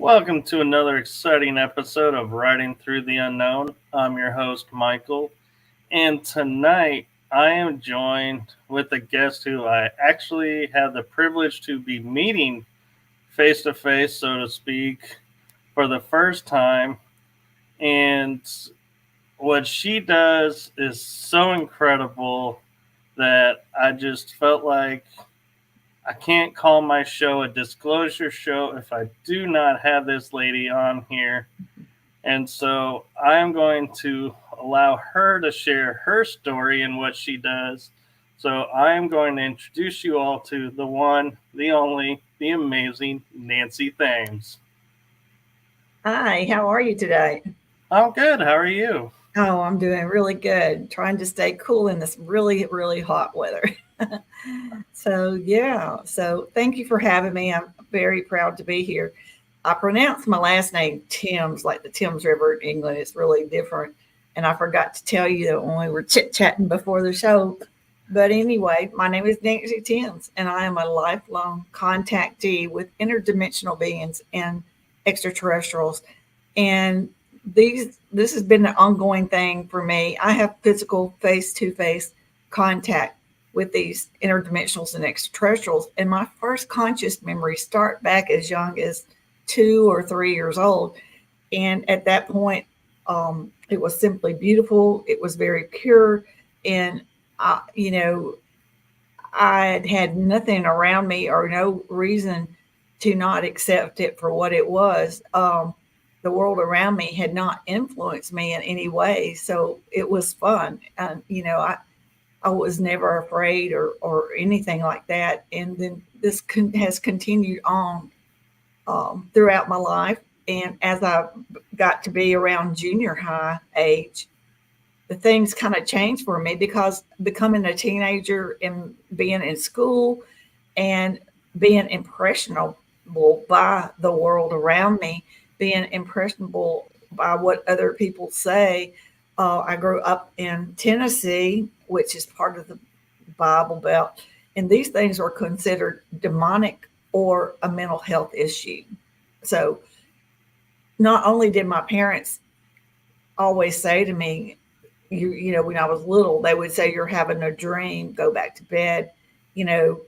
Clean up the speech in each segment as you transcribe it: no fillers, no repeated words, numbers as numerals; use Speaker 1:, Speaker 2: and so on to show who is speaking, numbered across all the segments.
Speaker 1: Welcome to another exciting episode of Riding Through the Unknown. I'm your host, Michael, and tonight I am joined with a guest who I actually have the privilege to be meeting face to face, so to speak, for the first time. And what she does is so incredible that I just felt like I can't call my show a disclosure show if I do not have this lady on here. And so I'm going to allow her to share her story and what she does. So I am going to introduce you all to the one, the only, the amazing Nancy Thames.
Speaker 2: Hi, how are you today?
Speaker 1: I'm good. How are you?
Speaker 2: Oh, I'm doing really good. Trying to stay cool in this really, really hot weather. So thank you for having me. I'm very proud to be here. I pronounce my last name Thames, like the Thames River in England. It's really different. And I forgot to tell you that when we were chit chatting before the show. But anyway, my name is Nancy Thames, and I am a lifelong contactee with interdimensional beings and extraterrestrials. And this has been an ongoing thing for me. I have physical face to face contact with these interdimensionals and extraterrestrials. And my first conscious memories start back as young as 2 or 3 years old. And at that point, it was simply beautiful. It was very pure. And, you know, I had nothing around me or no reason to not accept it for what it was. The world around me had not influenced me in any way. So it was fun. And, I was never afraid or anything like that. And then has continued on throughout my life. And as I got to be around junior high age, the things kind of changed for me because becoming a teenager and being in school and being impressionable by the world around me, being impressionable by what other people say. I grew up in Tennessee, which is part of the Bible Belt, and these things are considered demonic or a mental health issue. So, not only did my parents always say to me, when I was little, they would say, "You're having a dream, go back to bed," you know,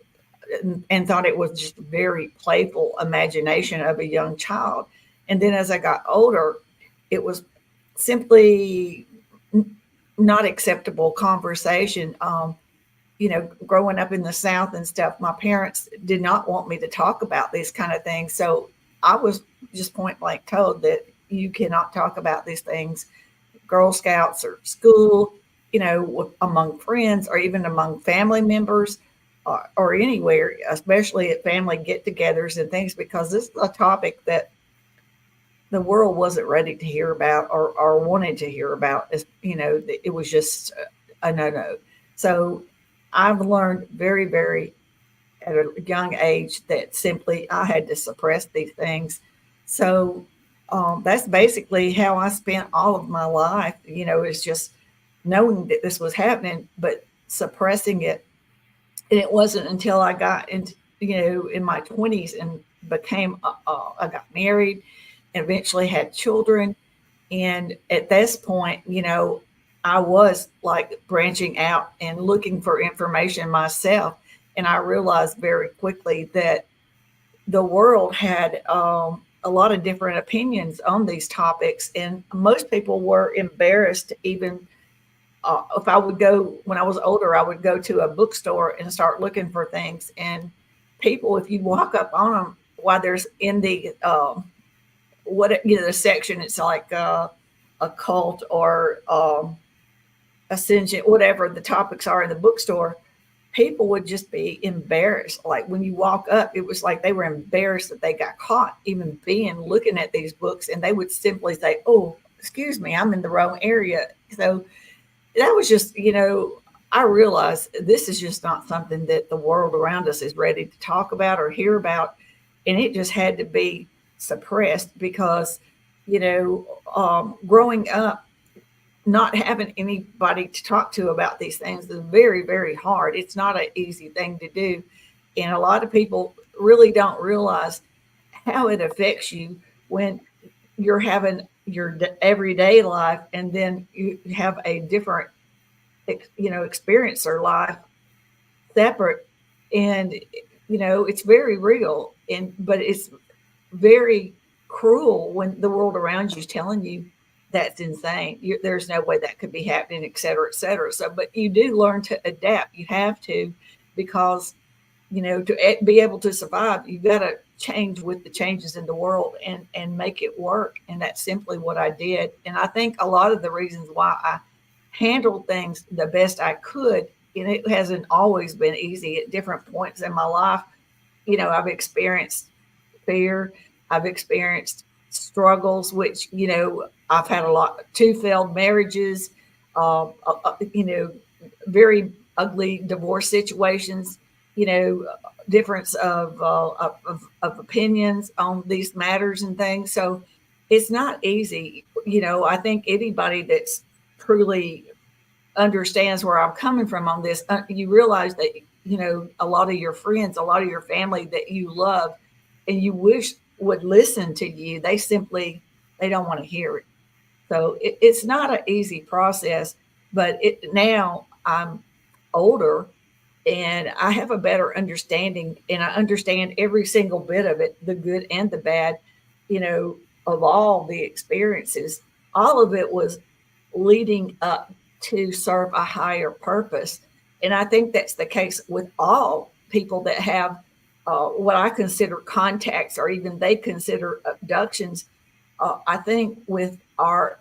Speaker 2: and thought it was just a very playful imagination of a young child. And then as I got older, it was simply not acceptable conversation. Growing up in the South and stuff, my parents did not want me to talk about these kind of things. So I was just point blank told that you cannot talk about these things, Girl Scouts or school, among friends or even among family members or anywhere, especially at family get togethers and things, because this is a topic that the world wasn't ready to hear about or wanted to hear about. It was just a no-no. So I've learned very, very at a young age that simply I had to suppress these things. So that's basically how I spent all of my life. It's just knowing that this was happening, but suppressing it. And it wasn't until I got into, in my 20s and I got married and eventually had children. And at this point, I was like branching out and looking for information myself. And I realized very quickly that the world had a lot of different opinions on these topics. And most people were embarrassed to even, if I would go, when I was older, I would go to a bookstore and start looking for things. And people, if you walk up on them while there's in the, the section, it's like a cult or ascension, whatever the topics are in the bookstore, people would just be embarrassed. Like when you walk up, it was like they were embarrassed that they got caught even being looking at these books, and they would simply say, "Oh, excuse me, I'm in the wrong area." So that was just, I realized this is just not something that the world around us is ready to talk about or hear about, and it just had to be suppressed because, growing up, not having anybody to talk to about these things is very, very hard. It's not an easy thing to do. And a lot of people really don't realize how it affects you when you're having your everyday life, and then you have a different, experience or life separate, and it's very real, but it's very cruel when the world around you is telling you that's insane. There's no way that could be happening, et cetera, et cetera. So, but you do learn to adapt. You have to, because to be able to survive, you've got to change with the changes in the world and make it work. And that's simply what I did. And I think a lot of the reasons why I handled things the best I could, and it hasn't always been easy at different points in my life. I've experienced fear. I've experienced struggles, which, I've had two failed marriages, very ugly divorce situations, difference of opinions on these matters and things. So it's not easy. I think anybody that's truly understands where I'm coming from on this, you realize that, a lot of your friends, a lot of your family that you love and you wish would listen to you, they don't want to hear it. So it's not an easy process, but now I'm older and I have a better understanding, and I understand every single bit of it, the good and the bad, of all the experiences. All of it was leading up to serve a higher purpose. And I think that's the case with all people that have what I consider contacts, or even they consider abductions. I think with our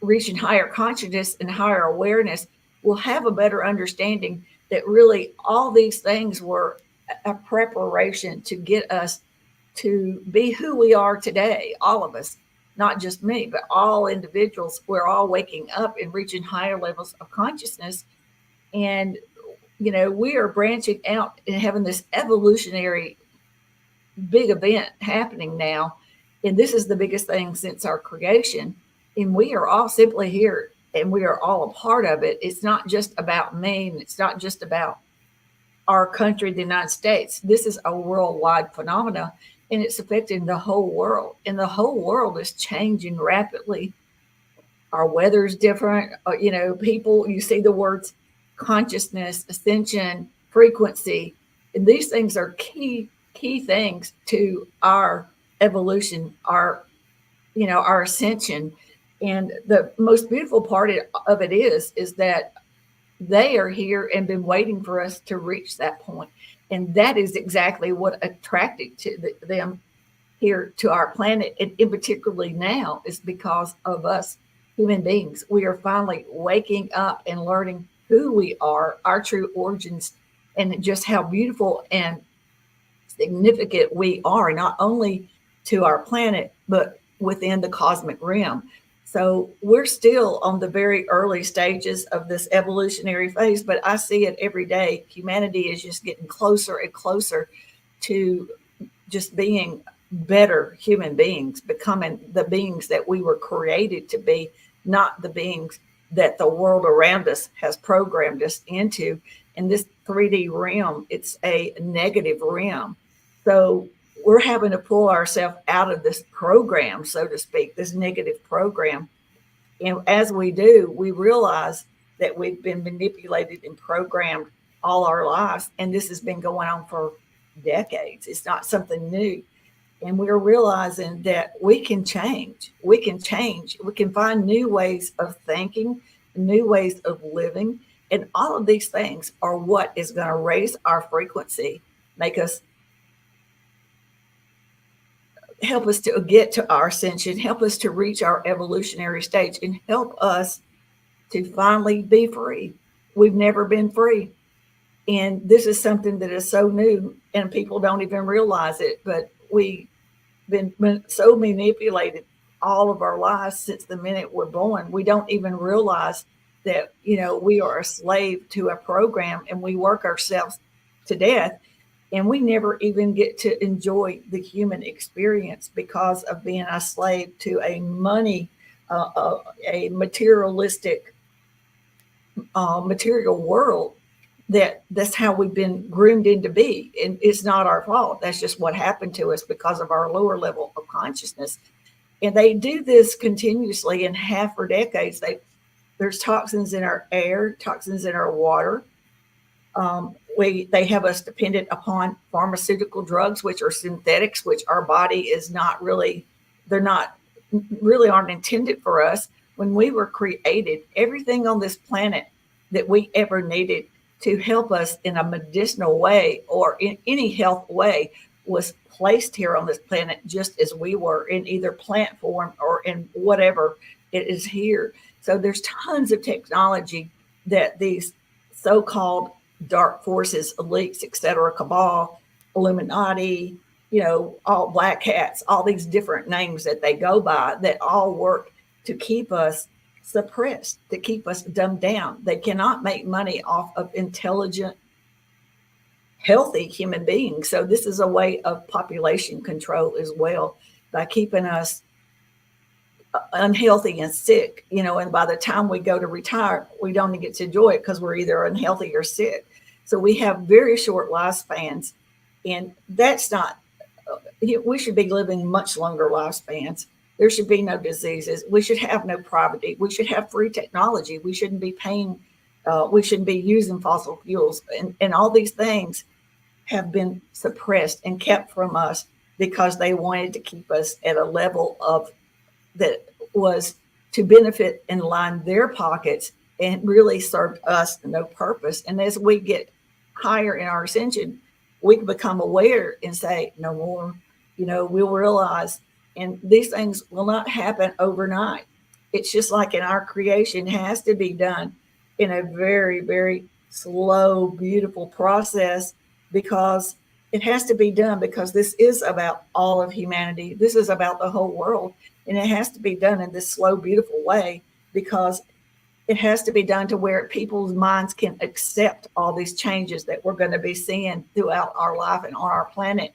Speaker 2: reaching higher consciousness and higher awareness, we'll have a better understanding that really all these things were a preparation to get us to be who we are today, all of us, not just me, but all individuals. We're all waking up and reaching higher levels of consciousness. And, we are branching out and having this evolutionary big event happening now. And this is the biggest thing since our creation. And we are all simply here and we are all a part of it. It's not just about me, and it's not just about our country, the United States. This is a worldwide phenomena, and it's affecting the whole world. And the whole world is changing rapidly. Our weather is different. People, you see the words consciousness, ascension, frequency, and these things are key things to our evolution, our ascension. And the most beautiful part of it is that they are here and been waiting for us to reach that point. And that is exactly what attracted to them here to our planet. And in particularly now is because of us human beings. We are finally waking up and learning who we are, our true origins, and just how beautiful and significant we are, not only to our planet, but within the cosmic realm. So we're still on the very early stages of this evolutionary phase, but I see it every day. Humanity is just getting closer and closer to just being better human beings, becoming the beings that we were created to be, not the beings that the world around us has programmed us into. In this 3D realm, it's a negative realm. So we're having to pull ourselves out of this program, so to speak, this negative program. And as we do, we realize that we've been manipulated and programmed all our lives. And this has been going on for decades. It's not something new. And we're realizing that we can change. We can change. We can find new ways of thinking, new ways of living. And all of these things are what is going to raise our frequency, make us, help us to get to our ascension, help us to reach our evolutionary stage, and help us to finally be free. We've never been free. And this is something that is so new and people don't even realize it, but we've been so manipulated all of our lives since the minute we're born. We don't even realize that, we are a slave to a program and we work ourselves to death. And we never even get to enjoy the human experience because of being a slave to a money, a materialistic, material world. that's how we've been groomed into be. And it's not our fault. That's just what happened to us because of our lower level of consciousness. And they do this continuously and have for decades. There's toxins in our air, toxins in our water. They have us dependent upon pharmaceutical drugs, which are synthetics, which our body is not really, they're not really aren't intended for us. When we were created, everything on this planet that we ever needed to help us in a medicinal way or in any health way was placed here on this planet just as we were, in either plant form or in whatever it is here. So there's tons of technology that these so-called dark forces, elites, etc., cabal, Illuminati, all black hats, all these different names that they go by, that all work to keep us suppressed, to keep us dumbed down. They cannot make money off of intelligent, healthy human beings. So this is a way of population control as well, by keeping us unhealthy and sick, and by the time we go to retire, we don't get to enjoy it because we're either unhealthy or sick. So we have very short lifespans, and that's not, we should be living much longer lifespans. There should be no diseases. We should have no poverty. We should have free technology. We shouldn't be paying, we shouldn't be using fossil fuels. And all these things have been suppressed and kept from us because they wanted to keep us at a level of that was to benefit and line their pockets and really served us no purpose. And as we get higher in our ascension, we can become aware and say, no more, we'll realize, and these things will not happen overnight. It's just like in our creation, has to be done in a very, very slow, beautiful process, because it has to be done because this is about all of humanity. This is about the whole world. And it has to be done in this slow, beautiful way, because it has to be done to where people's minds can accept all these changes that we're going to be seeing throughout our life and on our planet.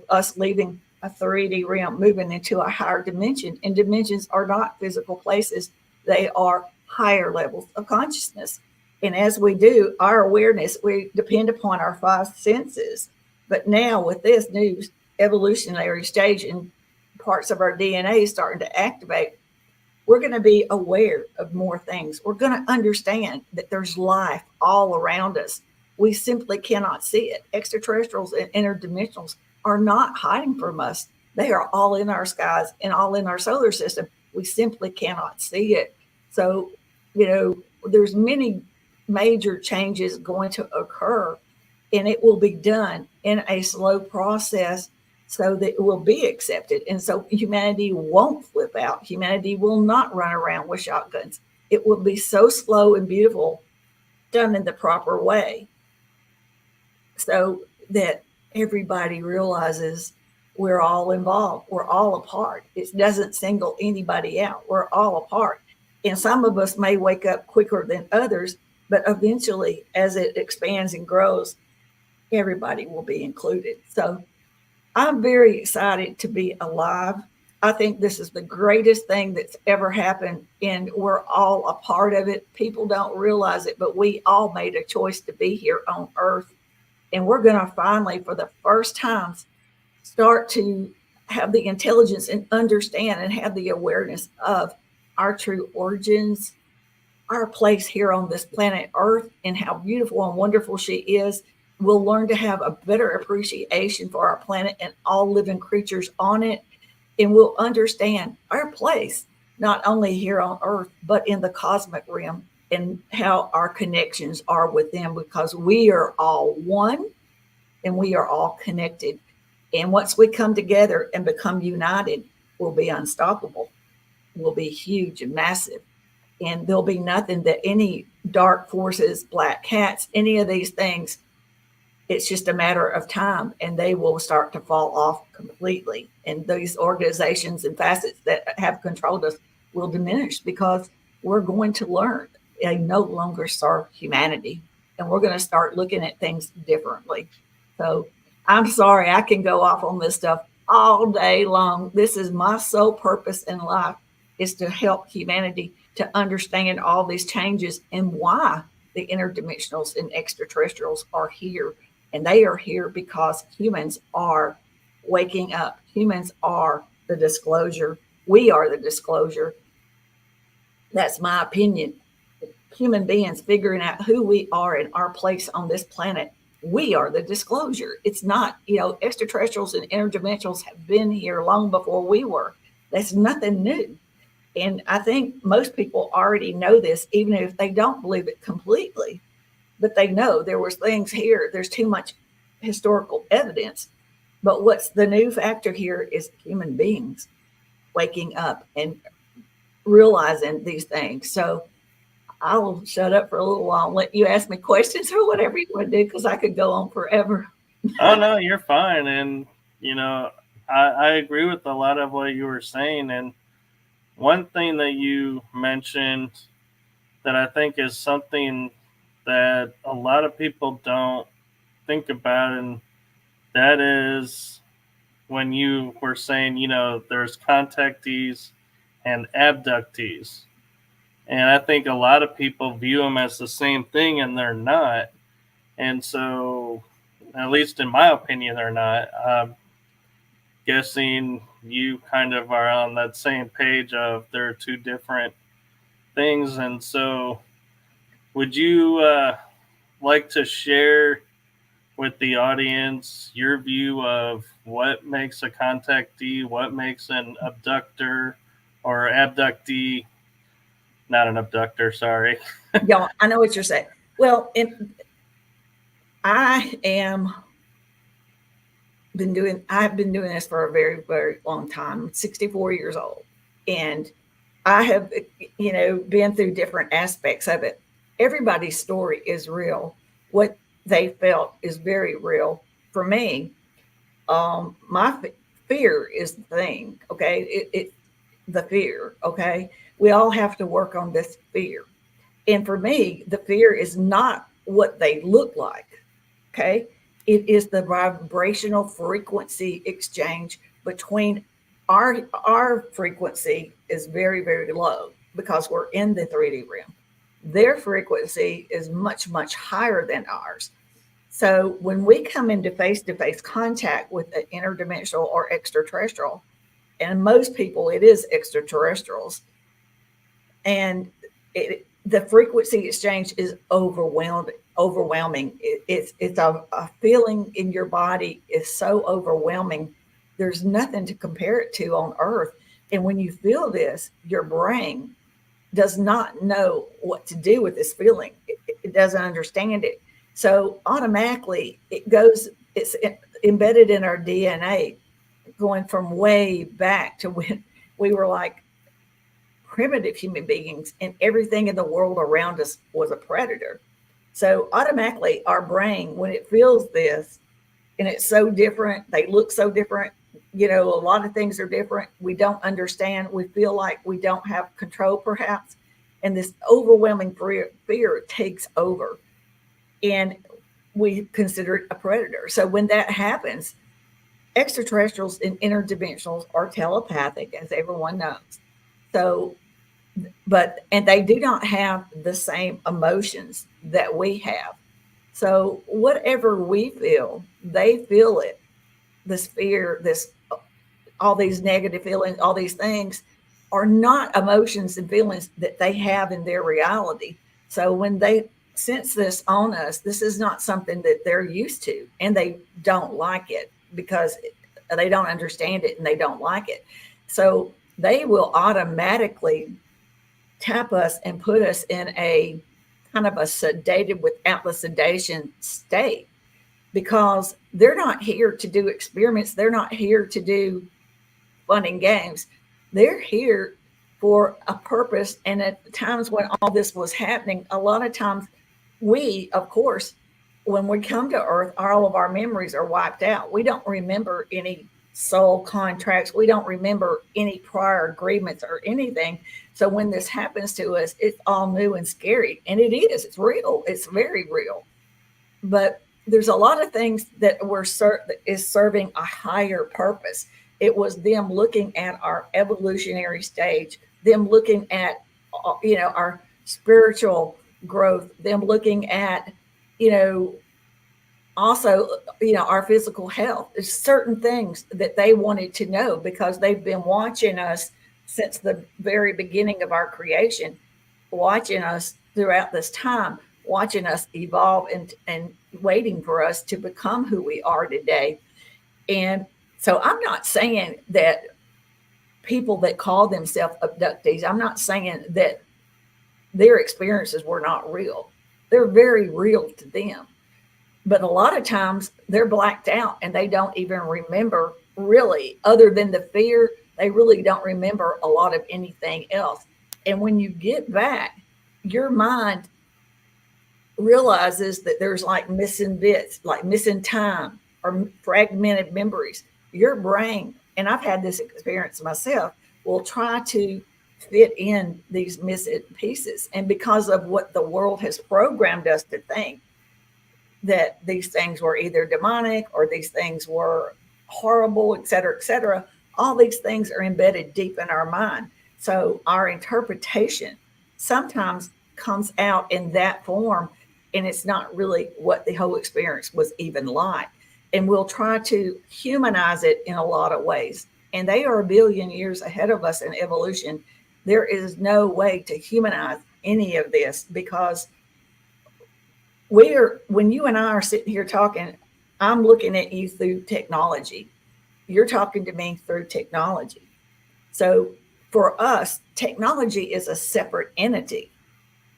Speaker 2: Us leaving a 3D realm, moving into a higher dimension. And dimensions are not physical places. They are higher levels of consciousness. And as we do our awareness, we depend upon our five senses. But now with this new evolutionary stage and parts of our DNA starting to activate, we're going to be aware of more things. We're going to understand that there's life all around us. We simply cannot see it. Extraterrestrials and interdimensionals are not hiding from us. They are all in our skies and all in our solar system. We simply cannot see it. So, there's many major changes going to occur, and it will be done in a slow process so that it will be accepted. And so humanity won't flip out. Humanity will not run around with shotguns. It will be so slow and beautiful, done in the proper way, so that everybody realizes we're all involved. We're all a part. It doesn't single anybody out. We're all a part. And some of us may wake up quicker than others, but eventually, as it expands and grows, everybody will be included. So I'm very excited to be alive. I think this is the greatest thing that's ever happened, and we're all a part of it. People don't realize it, but we all made a choice to be here on Earth. And we're going to finally, for the first time, start to have the intelligence and understand and have the awareness of our true origins, our place here on this planet Earth, and how beautiful and wonderful she is. We'll learn to have a better appreciation for our planet and all living creatures on it. And we'll understand our place, not only here on Earth, but in the cosmic realm, and how our connections are with them, because we are all one and we are all connected. And once we come together and become united, we'll be unstoppable. We'll be huge and massive. And there'll be nothing that any dark forces, black cats, any of these things, it's just a matter of time, and they will start to fall off completely. And these organizations and facets that have controlled us will diminish, because we're going to learn they no longer serve humanity, and we're going to start looking at things differently. So I'm sorry, I can go off on this stuff all day long. This is my sole purpose in life, is to help humanity to understand all these changes and why. the interdimensionals and extraterrestrials are here. And they are here because humans are waking up. Humans are the disclosure. We are the disclosure. That's my opinion. Human beings figuring out who we are and our place on this planet. We are the disclosure. It's not, extraterrestrials and interdimensionals have been here long before we were. That's nothing new. And I think most people already know this, even if they don't believe it completely. But they know there was things here. There's too much historical evidence. But what's the new factor here is human beings waking up and realizing these things. So I will shut up for a little while and let you ask me questions or whatever you want to do, because I could go on forever.
Speaker 1: Oh no, you're fine. And I agree with a lot of what you were saying. And one thing that you mentioned that I think is something that a lot of people don't think about, and that is when you were saying, there's contactees and abductees. And I think a lot of people view them as the same thing, and they're not. And so, at least in my opinion, they're not. I'm guessing you kind of are on that same page of there are two different things. And so, would you like to share with the audience your view of what makes a contactee, what makes an abductor or abductee, not an abductor, sorry.
Speaker 2: Yeah, I know what you're saying. Well, I've been doing this for a very, very long time. I'm 64 years old. And I have, been through different aspects of it. Everybody's story is real. What they felt is very real. For me, my fear is the thing. Okay, the fear. Okay, we all have to work on this fear. And for me, the fear is not what they look like. Okay, it is the vibrational frequency exchange between our frequency is very, very low because we're in the 3D realm. Their frequency is much, much higher than ours. So when we come into face-to-face contact with an interdimensional or extraterrestrial, and most people it is extraterrestrials, and the frequency exchange is overwhelming. It's a feeling in your body is so overwhelming. There's nothing to compare it to on Earth. And when you feel this, your brain does not know what to do with this feeling. It doesn't understand it. So automatically it's embedded in our DNA, going from way back to when we were like primitive human beings and everything in the world around us was a predator. So automatically our brain, when it feels this, and it's so different, they look so different, a lot of things are different. We don't understand. We feel like we don't have control perhaps. And this overwhelming fear takes over. And we consider it a predator. So when that happens, extraterrestrials and interdimensionals are telepathic, as everyone knows. So, and they do not have the same emotions that we have. So whatever we feel, they feel it. This fear, all these negative feelings, all these things are not emotions and feelings that they have in their reality. So when they sense this on us, this is not something that they're used to, and they don't like it because they don't understand it and they don't like it. So they will automatically tap us and put us in a kind of a sedated without the sedation state, because they're not here to do experiments. They're not here to do fun and games. They're here for a purpose. And at times when all this was happening, a lot of times we, of course, when we come to Earth, all of our memories are wiped out. We don't remember any soul contracts. We don't remember any prior agreements or anything. So when this happens to us, it's all new and scary. And it is. It's real. It's very real. But there's a lot of things that is serving a higher purpose. It was them looking at our evolutionary stage, them looking at, our spiritual, growth, them looking at, you know, also, you know, our physical health. There's certain things that they wanted to know because they've been watching us since the very beginning of our creation, watching us throughout this time, watching us evolve and waiting for us to become who we are today. And so I'm not saying that people that call themselves abductees, I'm not saying that their experiences were not real. They're very real to them. But a lot of times they're blacked out and they don't even remember, really, other than the fear, they really don't remember a lot of anything else. And when you get back, your mind realizes that there's like missing bits, like missing time or fragmented memories. Your brain, and I've had this experience myself, will try to fit in these missing pieces. And because of what the world has programmed us to think, that these things were either demonic or these things were horrible, et cetera, all these things are embedded deep in our mind. So our interpretation sometimes comes out in that form, and it's not really what the whole experience was even like. And we'll try to humanize it in a lot of ways. And they are a billion years ahead of us in evolution. There is no way to humanize any of this because when you and I are sitting here talking, I'm looking at you through technology. You're talking to me through technology. So for us, technology is a separate entity.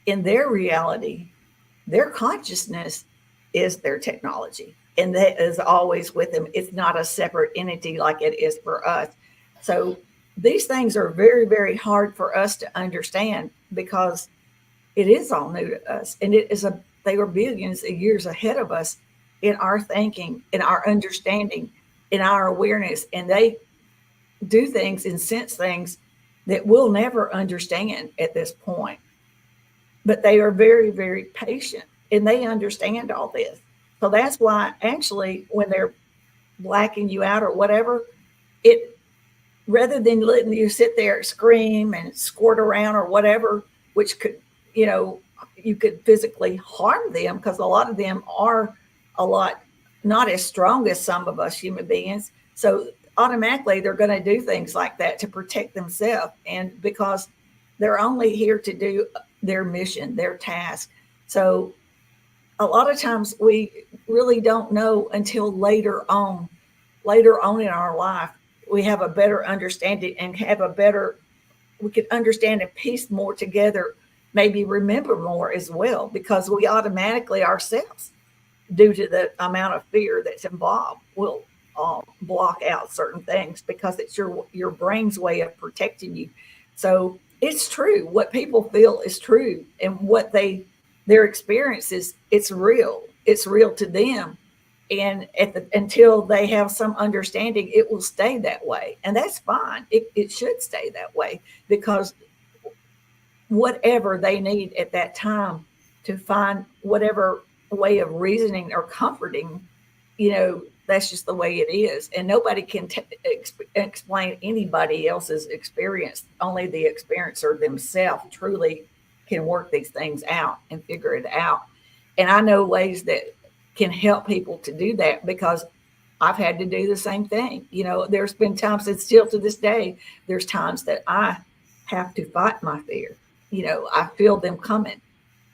Speaker 2: In their reality, their consciousness is their technology. And that is always with them. It's not a separate entity like it is for us. So these things are very, very hard for us to understand because it is all new to us. And they were billions of years ahead of us in our thinking, in our understanding, in our awareness. And they do things and sense things that we'll never understand at this point. But they are very, very patient and they understand all this. So that's why actually when they're blacking you out or whatever, it rather than letting you sit there scream and squirt around or whatever, which could, you know, you could physically harm them because a lot of them are a lot not as strong as some of us human beings. So automatically they're going to do things like that to protect themselves. And because they're only here to do their mission, their task. So a lot of times we really don't know until later on in our life, we have a better understanding and we could understand and piece more together, maybe remember more as well, because we automatically ourselves, due to the amount of fear that's involved, will block out certain things because it's your brain's way of protecting you. So it's true. What people feel is true, and what their experiences, it's real. It's real to them. And until they have some understanding, it will stay that way. And that's fine. It should stay that way because whatever they need at that time to find whatever way of reasoning or comforting, you know, that's just the way it is. And nobody can explain anybody else's experience. Only the experiencer themselves truly can work these things out and figure it out. And I know ways that can help people to do that because I've had to do the same thing. You know, there's been times, and still to this day, there's times that I have to fight my fear. You know, I feel them coming.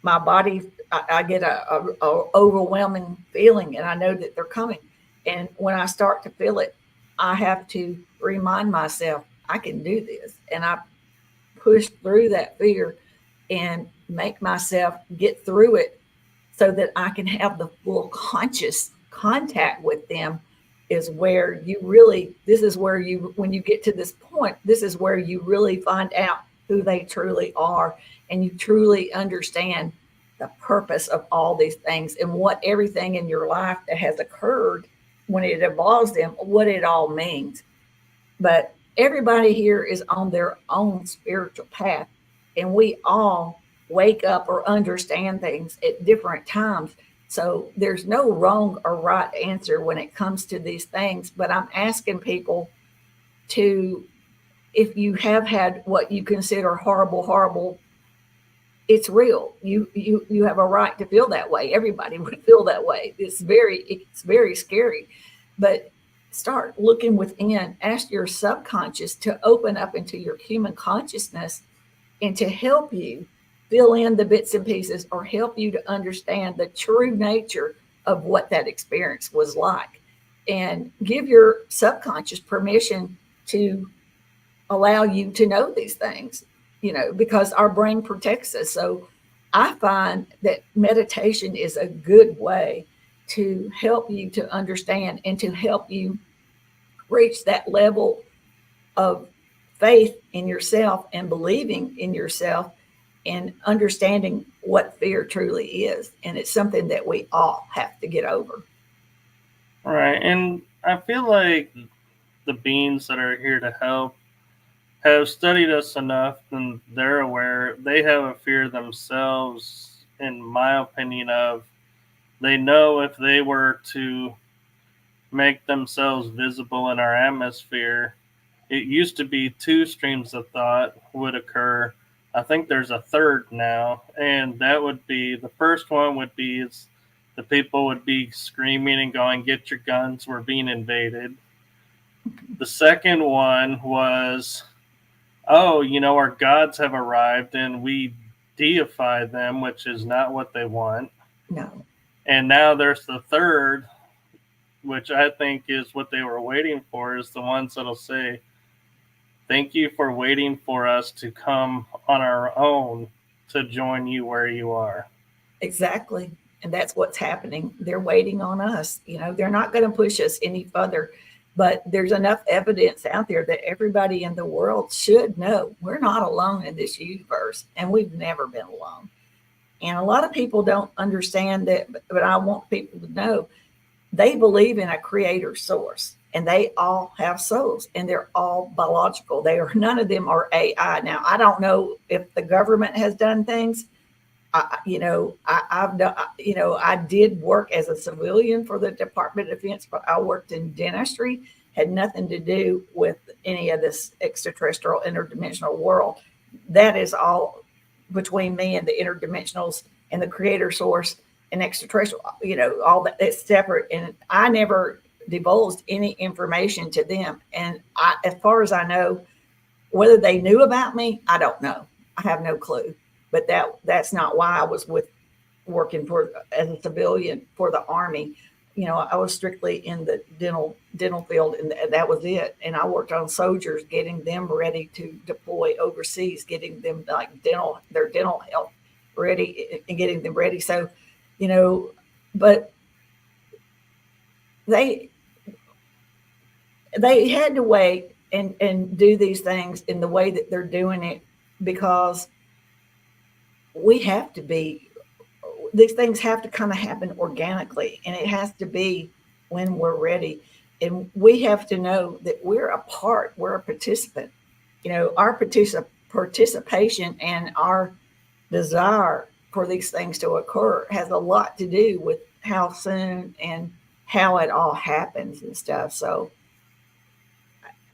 Speaker 2: My body, I get a overwhelming feeling, and I know that they're coming. And when I start to feel it, I have to remind myself I can do this, and I push through that fear and make myself get through it so that I can have the full conscious contact with them. Is where you really, this is where you, when you get to this point, this is where you really find out who they truly are, and you truly understand the purpose of all these things and what everything in your life that has occurred when it involves them, what it all means. But everybody here is on their own spiritual path, and we all wake up or understand things at different times. So there's no wrong or right answer when it comes to these things. But I'm asking people to, if you have had what you consider horrible it's real. You have a right to feel that way. Everybody would feel that way. It's very scary. But start looking within. Ask your subconscious to open up into your human consciousness and to help you fill in the bits and pieces or help you to understand the true nature of what that experience was like. And give your subconscious permission to allow you to know these things, because our brain protects us. So I find that meditation is a good way to help you to understand and to help you reach that level of faith in yourself and believing in yourself and understanding what fear truly is. And it's something that we all have to get over.
Speaker 1: Right. And I feel like the beings that are here to help have studied us enough and they're aware. They have a fear themselves, in my opinion, of they know if they were to make themselves visible in our atmosphere, it used to be two streams of thought would occur. I think there's a third now, and that would be the first one would be is the people would be screaming and going, "Get your guns, we're being invaded." The second one was, "Oh, our gods have arrived and we deify them," which is not what they want.
Speaker 2: No.
Speaker 1: And now there's the third, which I think is what they were waiting for, is the ones that'll say, "Thank you for waiting for us to come on our own to join you where you are."
Speaker 2: Exactly. And that's what's happening. They're waiting on us. They're not going to push us any further. But there's enough evidence out there that everybody in the world should know we're not alone in this universe, and we've never been alone. And a lot of people don't understand that, but I want people to know they believe in a creator source, and they all have souls, and they're all biological. None of them are AI. Now, I don't know if the government has done things. I've done, I did work as a civilian for the Department of Defense, but I worked in dentistry, had nothing to do with any of this extraterrestrial interdimensional world. That is all between me and the interdimensionals and the creator source and extraterrestrial, all that, it's separate. And I never divulged any information to them. And as far as I know, whether they knew about me, I don't know. I have no clue. But that's not why I was working as a civilian for the Army. I was strictly in the dental field, and that was it. And I worked on soldiers, getting them ready to deploy overseas, getting them like their dental health ready and getting them ready. So, but they had to wait and do these things in the way that they're doing it, because these things have to kind of happen organically, and it has to be when we're ready. And we have to know that we're a participant. Our participation and our desire for these things to occur has a lot to do with how soon and how it all happens and stuff. So,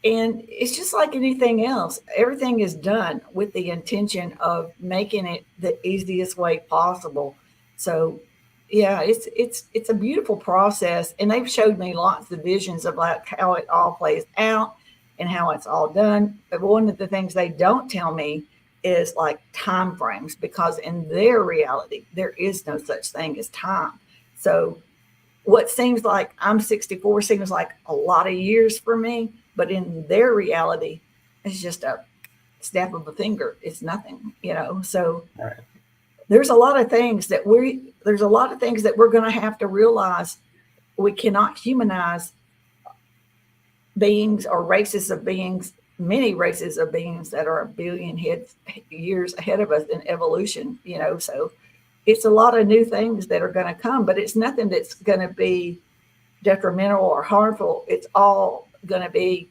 Speaker 2: and it's just like anything else. Everything is done with the intention of making it the easiest way possible. So, yeah, it's a beautiful process, and they've showed me lots of visions of like how it all plays out and how it's all done. But one of the things they don't tell me is like time frames, because in their reality there is no such thing as time. So what seems like I'm 64 seems like a lot of years for me, but in their reality, it's just a snap of a finger. It's nothing, So
Speaker 1: Right.
Speaker 2: there's a lot of things that we're going to have to realize. We cannot humanize beings or races of beings, many races of beings that are a billion years ahead of us in evolution, So it's a lot of new things that are going to come, but it's nothing that's going to be detrimental or harmful. It's all going to be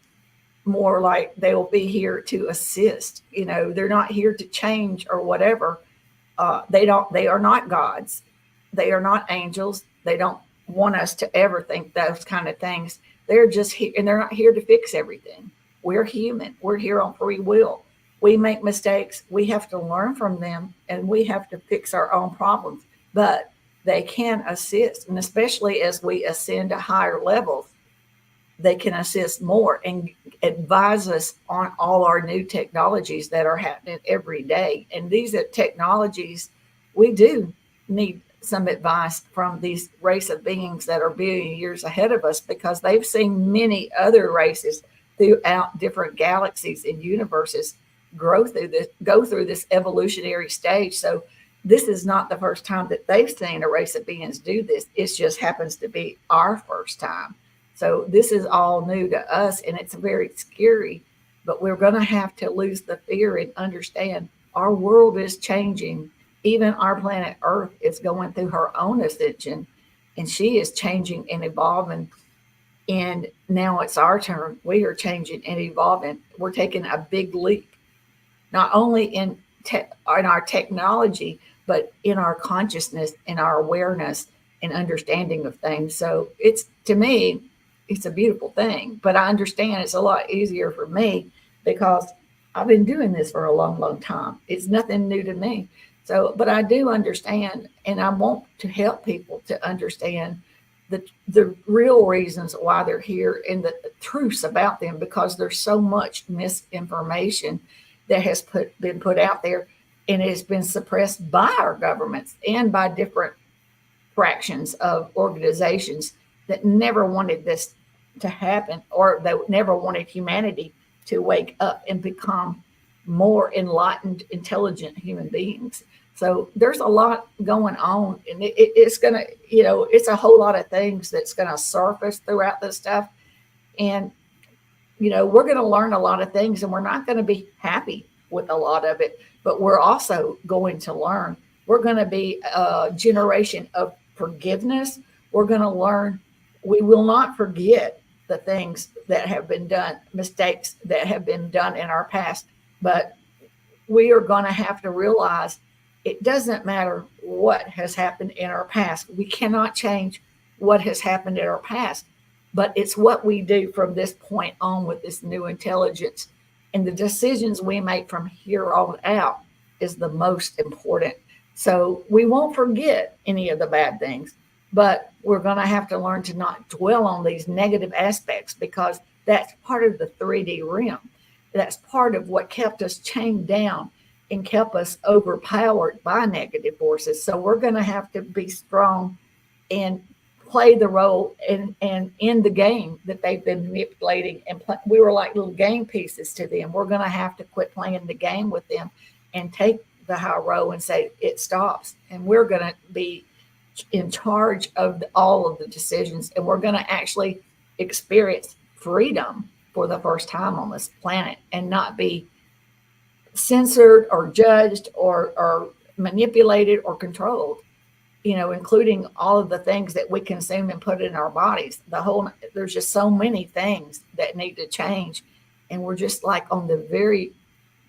Speaker 2: more like they will be here to assist. They're not here to change or whatever. They are not gods. They are not angels. They don't want us to ever think those kind of things. They're just here, and they're not here to fix everything. We're human. We're here on free will. We make mistakes. We have to learn from them, and we have to fix our own problems. But they can assist, and especially as we ascend to higher levels, they can assist more and advise us on all our new technologies that are happening every day. And these are technologies we do need some advice from these race of beings that are billion years ahead of us, because they've seen many other races throughout different galaxies and universes go through this evolutionary stage. So this is not the first time that they've seen a race of beings do this. It just happens to be our first time. So this is all new to us, and it's very scary, but we're going to have to lose the fear and understand our world is changing. Even our planet Earth is going through her own ascension, and she is changing and evolving. And now it's our turn. We are changing and evolving. We're taking a big leap, not only in our technology, but in our consciousness and our awareness and understanding of things. So it's, to me, it's a beautiful thing. But I understand it's a lot easier for me because I've been doing this for a long, long time. It's nothing new to me. So, but I do understand, and I want to help people to understand the real reasons why they're here and the truths about them, because there's so much misinformation that has been put out there, and it has been suppressed by our governments and by different fractions of organizations that never wanted this to happen, or they never wanted humanity to wake up and become more enlightened, intelligent human beings. So there's a lot going on, and it's going to, it's a whole lot of things that's going to surface throughout this stuff. And, we're going to learn a lot of things, and we're not going to be happy with a lot of it, but we're also going to learn. We're going to be a generation of forgiveness. We're going to learn. We will not forget the things that have been done, mistakes that have been done in our past, but we are going to have to realize it doesn't matter what has happened in our past. We cannot change what has happened in our past, but it's what we do from this point on with this new intelligence, and the decisions we make from here on out is the most important. So we won't forget any of the bad things, but we're going to have to learn to not dwell on these negative aspects, because that's part of the 3D realm. That's part of what kept us chained down and kept us overpowered by negative forces. So we're going to have to be strong and play the role and in the game that they've been manipulating. And we were like little game pieces to them. We're going to have to quit playing the game with them and take the high road and say it stops. And we're going to be in charge of all of the decisions, and we're going to actually experience freedom for the first time on this planet and not be censored or judged or manipulated or controlled, including all of the things that we consume and put in our bodies. There's just so many things that need to change. And we're just like on the very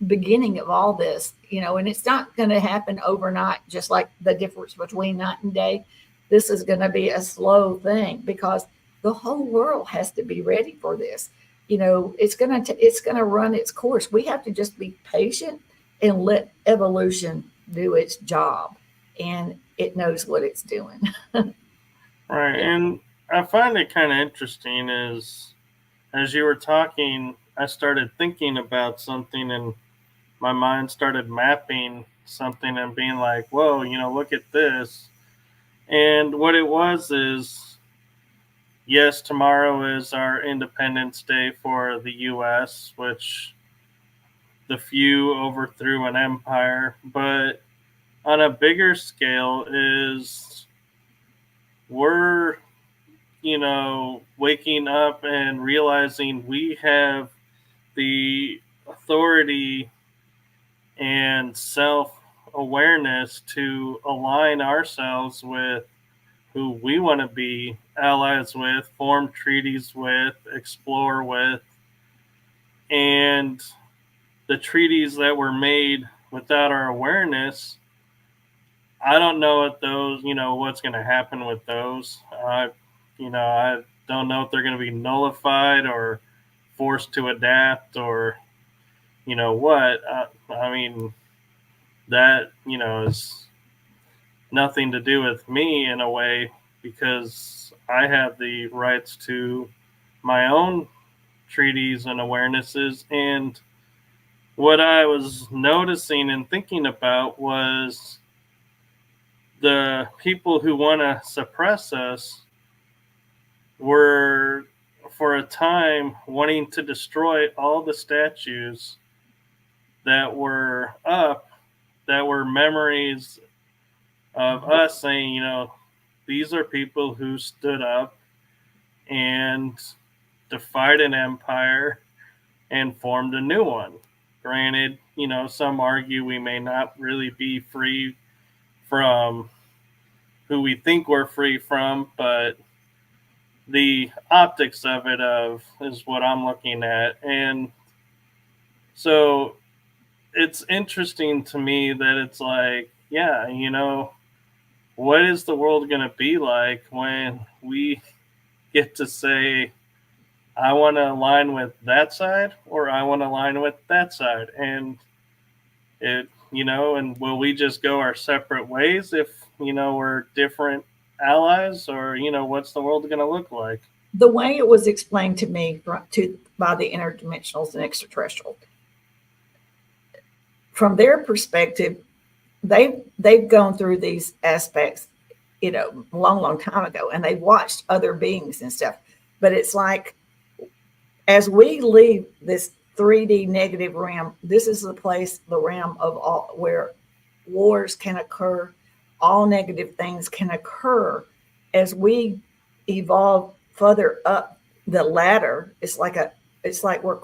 Speaker 2: beginning of all this, and it's not going to happen overnight, just like the difference between night and day. This is going to be a slow thing, because the whole world has to be ready for this. It's going to run its course. We have to just be patient and let evolution do its job, and it knows what it's doing.
Speaker 1: Right. And I find it kind of interesting is, as you were talking, I started thinking about something, and my mind started mapping something and being like, whoa, look at this. And what it was is, yes, tomorrow is our Independence Day for the U.S., which the few overthrew an empire. But on a bigger scale is we're, waking up and realizing we have the authority and self-awareness to align ourselves with who we want to be allies with, form treaties with, explore with. And the treaties that were made without our awareness, I don't know what those, what's going to happen with those. I don't know if they're going to be nullified or forced to adapt, or, you know what, I mean, that, is nothing to do with me in a way, because I have the rights to my own treaties and awarenesses. And what I was noticing and thinking about was the people who want to suppress us were, for a time, wanting to destroy all the statues that were up, that were memories of us saying, these are people who stood up and defied an empire and formed a new one. Granted, some argue we may not really be free from who we think we're free from, but the optics of it is what I'm looking at. And so it's interesting to me that it's like, yeah, what is the world going to be like when we get to say, I want to align with that side or I want to align with that side? And and will we just go our separate ways if, we're different allies, or, what's the world going to look like?
Speaker 2: The way it was explained to me by the interdimensionals and extraterrestrial, from their perspective, they've gone through these aspects, long time ago, and they've watched other beings and stuff. But it's like, as we leave this 3D negative realm, this is the place, the realm of all, where wars can occur, all negative things can occur. As we evolve further up the ladder, it's like we're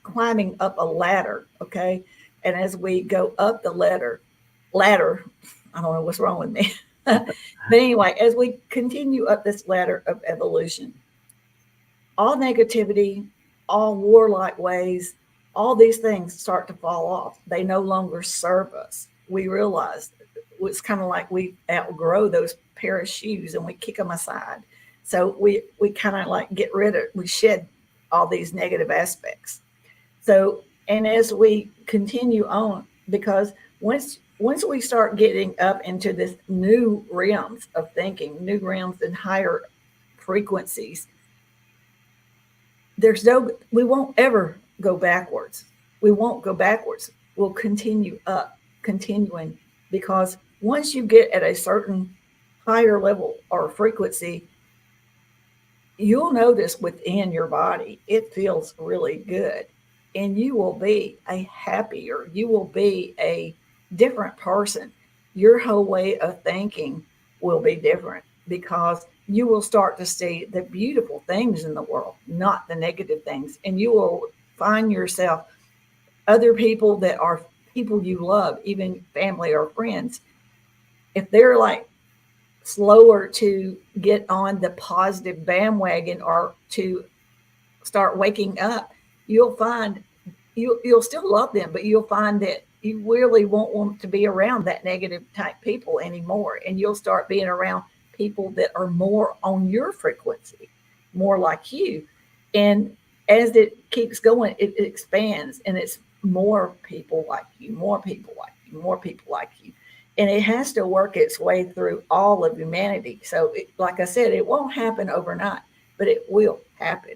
Speaker 2: climbing up a ladder, okay? And as we go up the ladder, I don't know what's wrong with me. But anyway, as we continue up this ladder of evolution, all negativity, all warlike ways, all these things start to fall off. They no longer serve us. We realize it's kind of like we outgrow those pair of shoes and we kick them aside. So we kind of like we shed all these negative aspects. So, and as we continue on, because once we start getting up into this new realms of thinking, new realms and higher frequencies, we won't ever go backwards. We won't go backwards. We'll continue up, continuing, because once you get at a certain higher level or frequency, you'll notice within your body, it feels really good. And you will be a happier, you will be a different person. Your whole way of thinking will be different, because you will start to see the beautiful things in the world, not the negative things. And you will find yourself, other people that are people you love, even family or friends, if they're like slower to get on the positive bandwagon or to start waking up, you'll find you'll still love them, but you'll find that you really won't want to be around that negative type people anymore. And you'll start being around people that are more on your frequency, more like you. And as it keeps going, it expands, and it's more people like you, more people like you, more people like you. And it has to work its way through all of humanity. So, like I said, it won't happen overnight, but it will happen.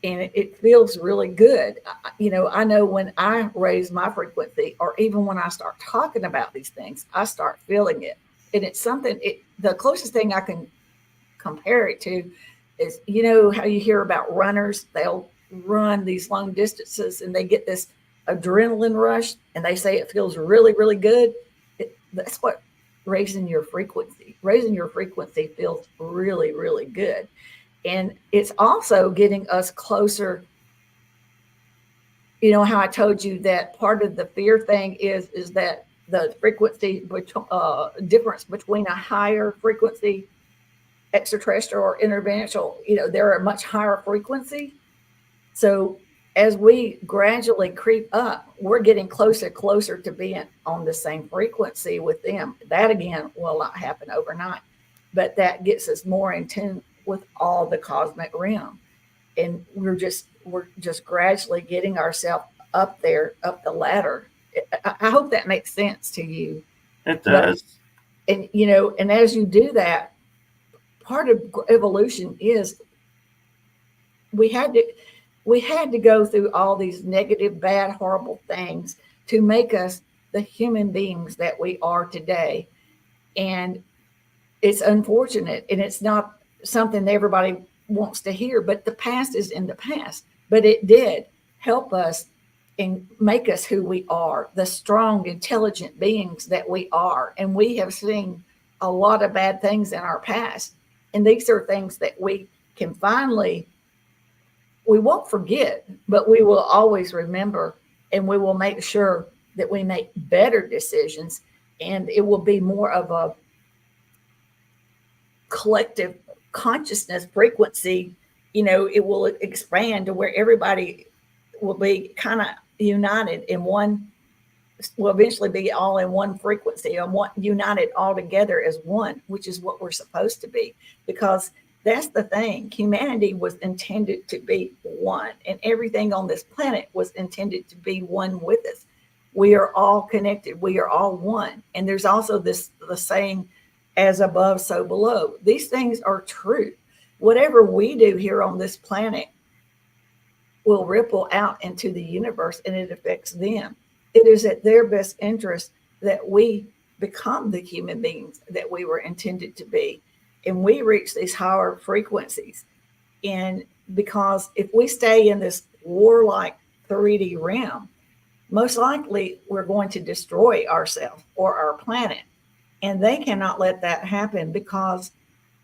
Speaker 2: And it feels really good. I know when I raise my frequency, or even when I start talking about these things, I start feeling it. And it's something, the closest thing I can compare it to is, how you hear about runners, they'll run these long distances and they get this adrenaline rush and they say it feels really, really good. That's what raising your frequency feels really, really good. And it's also getting us closer. How I told you that part of the fear thing is that the frequency difference between a higher frequency extraterrestrial or interdimensional, they're a much higher frequency. So as we gradually creep up, we're getting closer to being on the same frequency with them. That again will not happen overnight, but that gets us more in tune with all the cosmic realm. And we're just gradually getting ourselves up there, up the ladder. I hope that makes sense to you.
Speaker 1: It
Speaker 2: But,
Speaker 1: does.
Speaker 2: and and as you do that, part of evolution is we had to we had to go through all these negative, bad, horrible things to make us the human beings that we are today. And it's unfortunate, and it's not something that everybody wants to hear, but the past is in the past. But it did help us and make us who we are, the strong, intelligent beings that we are. And we have seen a lot of bad things in our past. And these are things that we can finally, we won't forget, but we will always remember, and we will make sure that we make better decisions. And it will be more of a collective consciousness frequency. It will expand to where everybody will be kind of united in one, will eventually be all in one frequency, and one united all together as one, which is what we're supposed to be. Because that's the thing, humanity was intended to be one, and everything on this planet was intended to be one with us. We are all connected, we are all one. And there's also the saying, as above, so below. These things are true. Whatever we do here on this planet will ripple out into the universe, and it affects them. It is at their best interest that we become the human beings that we were intended to be, and we reach these higher frequencies. And because if we stay in this warlike 3D realm, most likely we're going to destroy ourselves or our planet. And they cannot let that happen because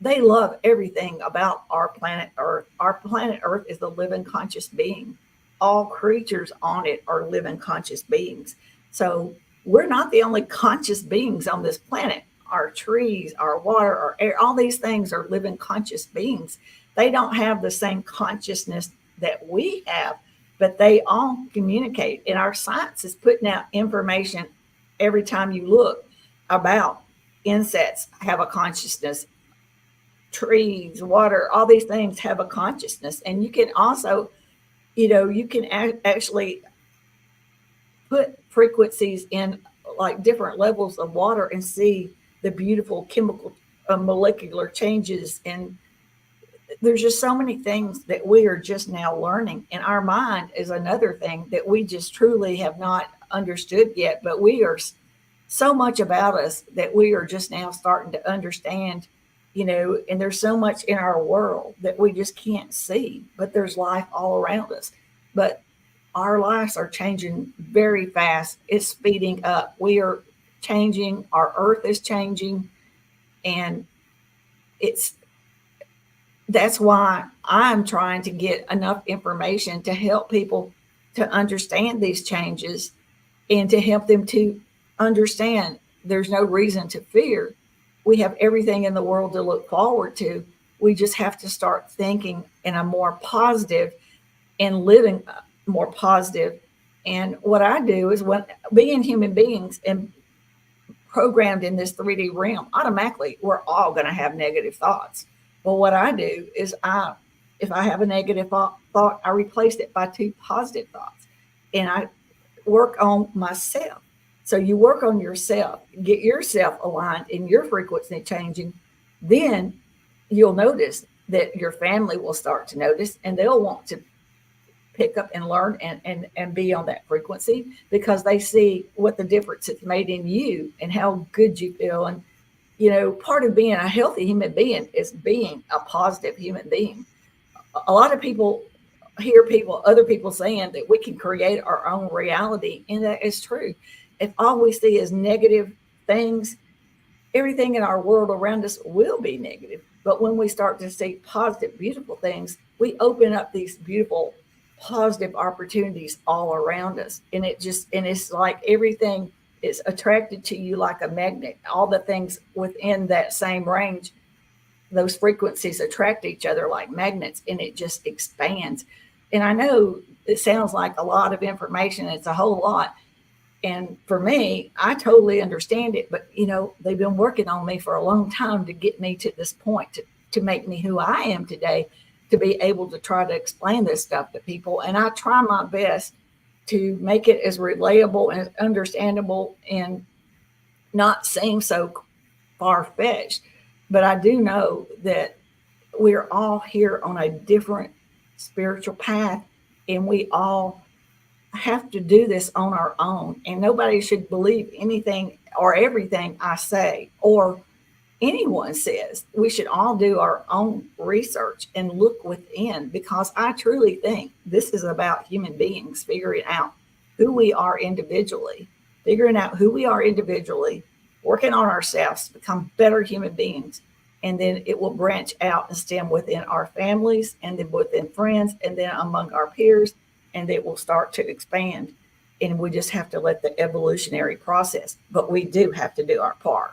Speaker 2: they love everything about our planet Earth. Our planet Earth is a living conscious being. All creatures on it are living conscious beings. So we're not the only conscious beings on this planet. Our trees, our water, our air, all these things are living conscious beings. They don't have the same consciousness that we have, but they all communicate. And our science is putting out information every time you look about insects have a consciousness, trees, water, all these things have a consciousness. And you can also, you can actually put frequencies in like different levels of water and see the beautiful chemical molecular changes. And there's just so many things that we are just now learning. And our mind is another thing that we just truly have not understood yet, but we are so much about us that we are just now starting to understand, and there's so much in our world that we just can't see, but there's life all around us. But our lives are changing very fast. It's speeding up. We are changing. Our earth is changing. And that's why I'm trying to get enough information to help people to understand these changes and to help them to understand there's no reason to fear. We have everything in the world to look forward to. We just have to start thinking in a more positive and living more positive. And what I do is, when being human beings and programmed in this 3D realm, automatically we're all going to have negative thoughts. But what I do is if I have a negative thought, I replace it by 2 positive thoughts, and I work on myself. So you work on yourself, get yourself aligned and your frequency changing. Then you'll notice that your family will start to notice, and they'll want to pick up and learn and be on that frequency, because they see what the difference it's made in you and how good you feel. And, part of being a healthy human being is being a positive human being. A lot of people hear other people saying that we can create our own reality, and that is true. If all we see is negative things, everything in our world around us will be negative. But when we start to see positive, beautiful things, we open up these beautiful, positive opportunities all around us. And it's like everything is attracted to you like a magnet. All the things within that same range, those frequencies attract each other like magnets, and it just expands. And I know it sounds like a lot of information. It's a whole lot. And for me, I totally understand it, but they've been working on me for a long time to get me to this point, to make me who I am today, to be able to try to explain this stuff to people. And I try my best to make it as relatable and understandable and not seem so far fetched. But I do know that we're all here on a different spiritual path, and we all have to do this on our own. And nobody should believe anything or everything I say or anyone says. We should all do our own research and look within, because I truly think this is about human beings figuring out who we are individually, working on ourselves to become better human beings. And then it will branch out and stem within our families, and then within friends, and then among our peers, and it will start to expand. And we just have to let the evolutionary process, but we do have to do our part.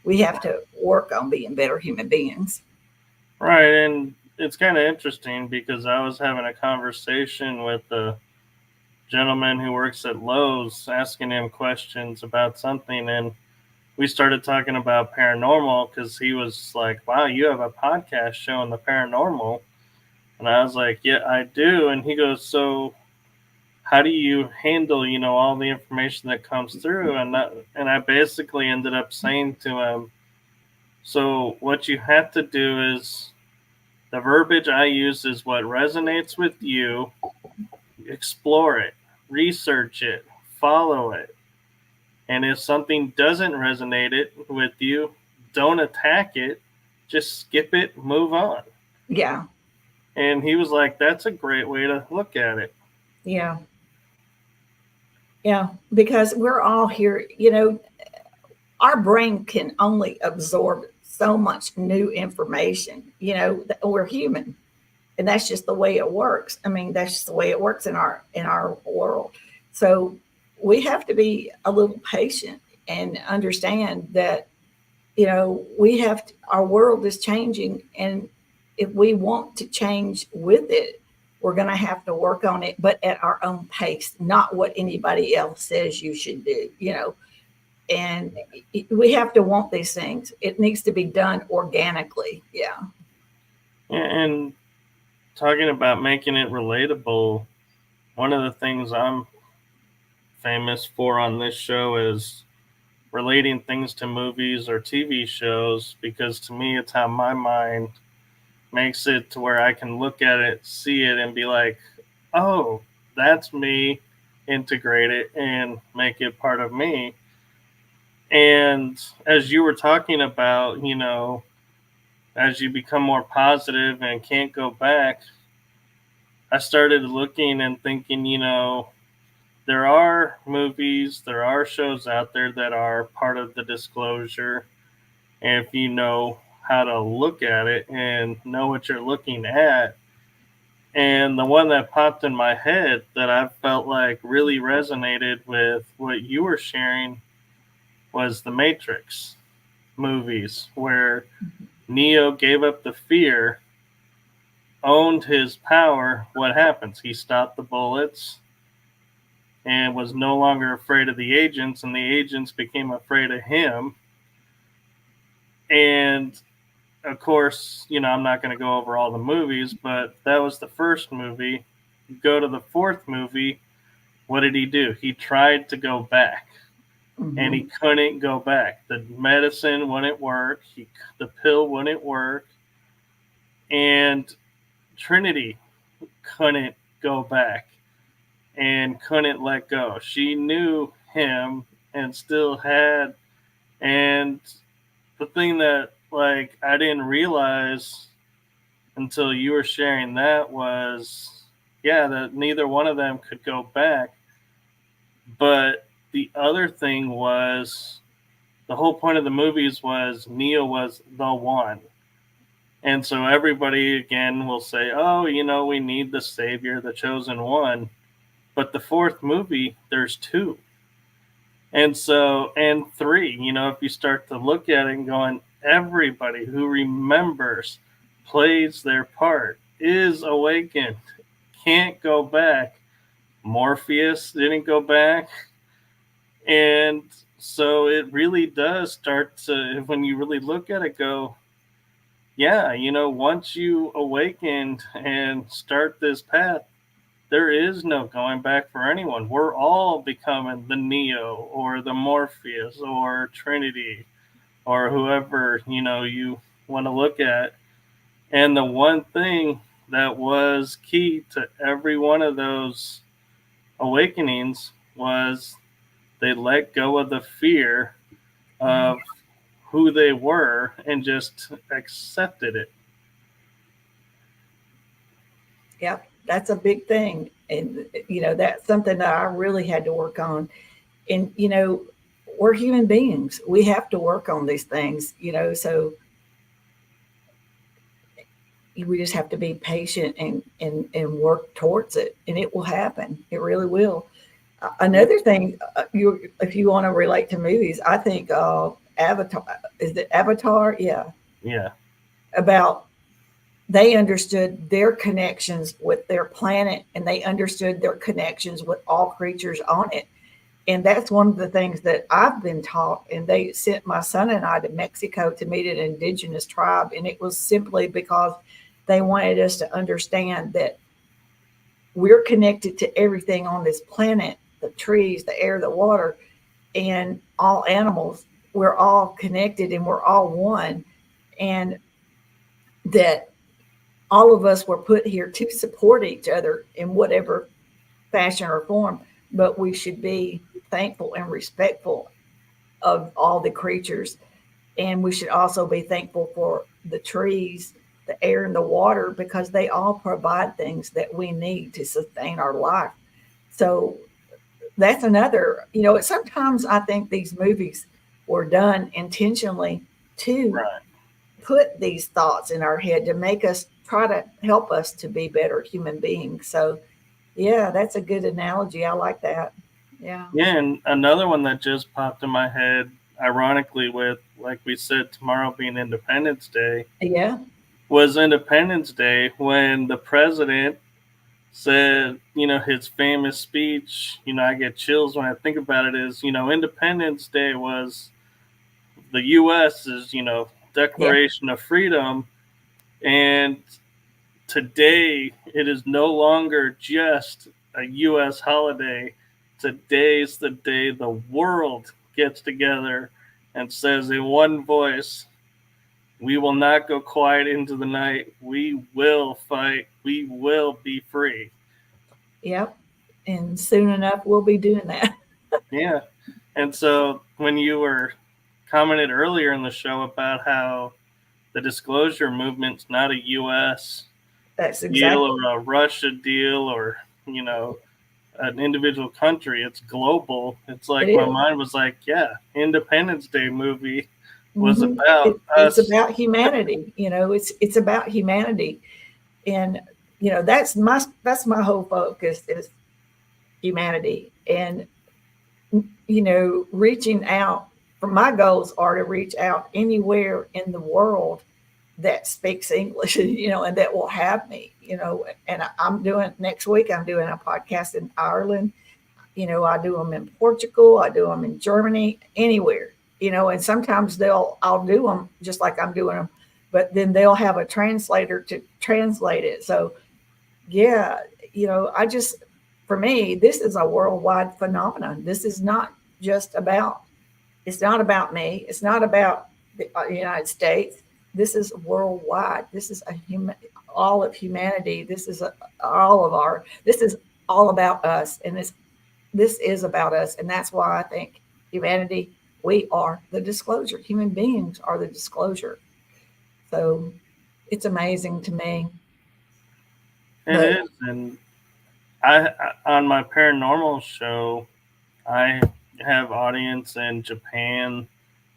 Speaker 2: We have to work on being better human beings.
Speaker 1: Right, and it's kind of interesting because I was having a conversation with a gentleman who works at Lowe's, asking him questions about something, and we started talking about paranormal because he was like, "Wow, you have a podcast showing the paranormal," and I was like, "Yeah, I do," and he goes, "So how do you handle, all the information that comes through?" And I basically ended up saying to him, "So what you have to do is, the verbiage I use is what resonates with you. Explore it, research it, follow it. And if something doesn't resonate with you, don't attack it. Just skip it, move on."
Speaker 2: Yeah.
Speaker 1: And he was like, "That's a great way to look at it."
Speaker 2: Yeah. Yeah. Because we're all here, our brain can only absorb so much new information. We're human, and that's just the way it works. I mean, that's just the way it works in our world. So we have to be a little patient and understand that our world is changing, and if we want to change with it, we're going to have to work on it, but at our own pace, not what anybody else says you should do. And we have to want these things. It needs to be done organically. Yeah.
Speaker 1: And talking about making it relatable, one of the things I'm famous for on this show is relating things to movies or TV shows, because to me, it's how my mind makes it to where I can look at it, see it, and be like, "Oh, that's me," integrate it and make it part of me. And as you were talking about, as you become more positive and can't go back, I started looking and thinking, there are movies, there are shows out there that are part of the disclosure. And if you know how to look at it and know what you're looking at. And the one that popped in my head that I felt like really resonated with what you were sharing was the Matrix movies, where Neo gave up the fear, owned his power. What happens? He stopped the bullets and was no longer afraid of the agents, and the agents became afraid of him. And of course, I'm not going to go over all the movies, but that was the first movie. Go to the fourth movie. What did he do? He tried to go back, and he couldn't go back. The medicine wouldn't work. The pill wouldn't work. And Trinity couldn't go back and couldn't let go. She knew him and still had. And the thing that, I didn't realize until you were sharing that was, that neither one of them could go back. But the other thing was, the whole point of the movies was Neo was the one. And so everybody, again, will say, "Oh, we need the savior, the chosen one." But the fourth movie, there's two. And three, if you start to look at it and going, everybody who remembers, plays their part, is awakened, can't go back. Morpheus didn't go back. And so it really does start to, when you really look at it, go, once you awakened and start this path, there is no going back for anyone. We're all becoming the Neo or the Morpheus or Trinity or whoever, you want to look at. And the one thing that was key to every one of those awakenings was they let go of the fear of who they were and just accepted it.
Speaker 2: Yep, that's a big thing. And, that's something that I really had to work on. And, we're human beings. We have to work on these things, so we just have to be patient and work towards it, and it will happen. It really will. Another thing, if you want to relate to movies, I think Avatar, is it Avatar? Yeah.
Speaker 1: Yeah.
Speaker 2: About they understood their connections with their planet, and they understood their connections with all creatures on it. And that's one of the things that I've been taught. And they sent my son and I to Mexico to meet an indigenous tribe. And it was simply because they wanted us to understand that we're connected to everything on this planet, the trees, the air, the water, and all animals. We're all connected and we're all one. And that all of us were put here to support each other in whatever fashion or form, but we should be thankful and respectful of all the creatures. And we should also be thankful for the trees, the air, and the water, because they all provide things that we need to sustain our life. So that's another, sometimes I think these movies were done intentionally to
Speaker 1: Right.
Speaker 2: put these thoughts in our head to make us try to help us to be better human beings. So, yeah, that's a good analogy. I like that. Yeah.
Speaker 1: Yeah, and another one that just popped in my head, ironically, with, like we said, tomorrow being Independence Day,
Speaker 2: Yeah.
Speaker 1: was Independence Day when the president said, his famous speech, I get chills when I think about it, is, Independence Day was the U.S.'s,
Speaker 2: Yeah.
Speaker 1: Declaration of Freedom. And today it is no longer just a U.S. holiday. Today's the day the world gets together and says in one voice, we will not go quiet into the night. We will fight. We will be free.
Speaker 2: Yep. And soon enough, we'll be doing that.
Speaker 1: Yeah. And so when you were commented earlier in the show about how the disclosure movement's not a U.S.
Speaker 2: That's
Speaker 1: deal
Speaker 2: exactly.
Speaker 1: or a Russia deal or, an individual country. It's global. It's
Speaker 2: It
Speaker 1: like my
Speaker 2: is.
Speaker 1: mind was like, yeah, Independence Day movie was
Speaker 2: Mm-hmm.
Speaker 1: about
Speaker 2: It's
Speaker 1: us.
Speaker 2: about humanity. It's about humanity, and that's my whole focus is humanity, and reaching out. For my goals are to reach out anywhere in the world that speaks English, and that will have me, and I'm doing next week. I'm doing a podcast in Ireland. I do them in Portugal. I do them in Germany, anywhere, and sometimes I'll do them just like I'm doing them, but then they'll have a translator to translate it. So yeah, for me, this is a worldwide phenomenon. This is not just about, it's not about me. It's not about the United States. This is worldwide. This is all of humanity. This is all about us. And this is about us. And that's why I think humanity, we are the disclosure. Human beings are the disclosure. So it's amazing to me.
Speaker 1: It
Speaker 2: But
Speaker 1: is. And on my paranormal show, I have audience in Japan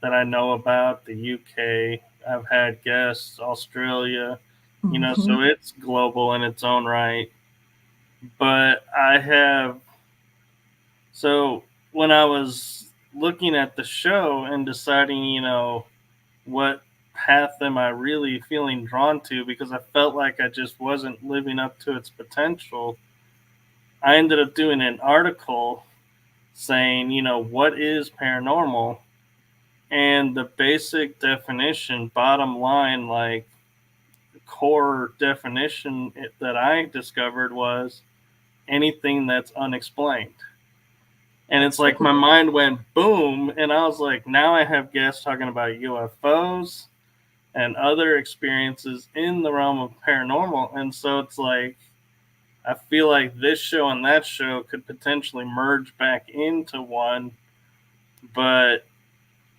Speaker 1: that I know about, the UK. I've had guests, Australia,
Speaker 2: mhm,
Speaker 1: so it's global in its own right. But so when I was looking at the show and deciding, what path am I really feeling drawn to, because I felt like I just wasn't living up to its potential, I ended up doing an article saying, what is paranormal? And the basic definition, bottom line, core definition that I discovered was anything that's unexplained. And it's like my mind went boom, and I was like, now I have guests talking about UFOs and other experiences in the realm of paranormal. And so it's like, I feel like this show and that show could potentially merge back into one, but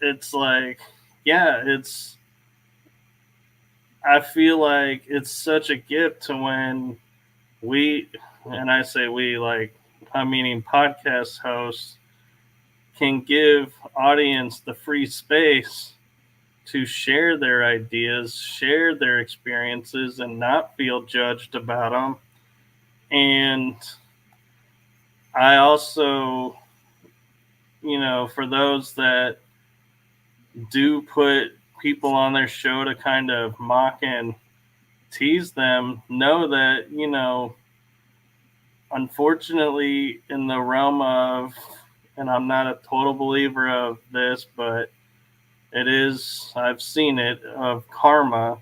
Speaker 1: it's like, yeah, I feel like it's such a gift to when we, and I say we, like, I'm meaning podcast hosts, can give audience the free space to share their ideas, share their experiences, and not feel judged about them. And I also, for those that do put people on their show to kind of mock and tease them, know that, unfortunately, in the realm of, and I'm not a total believer of this, but it is, I've seen it, of karma,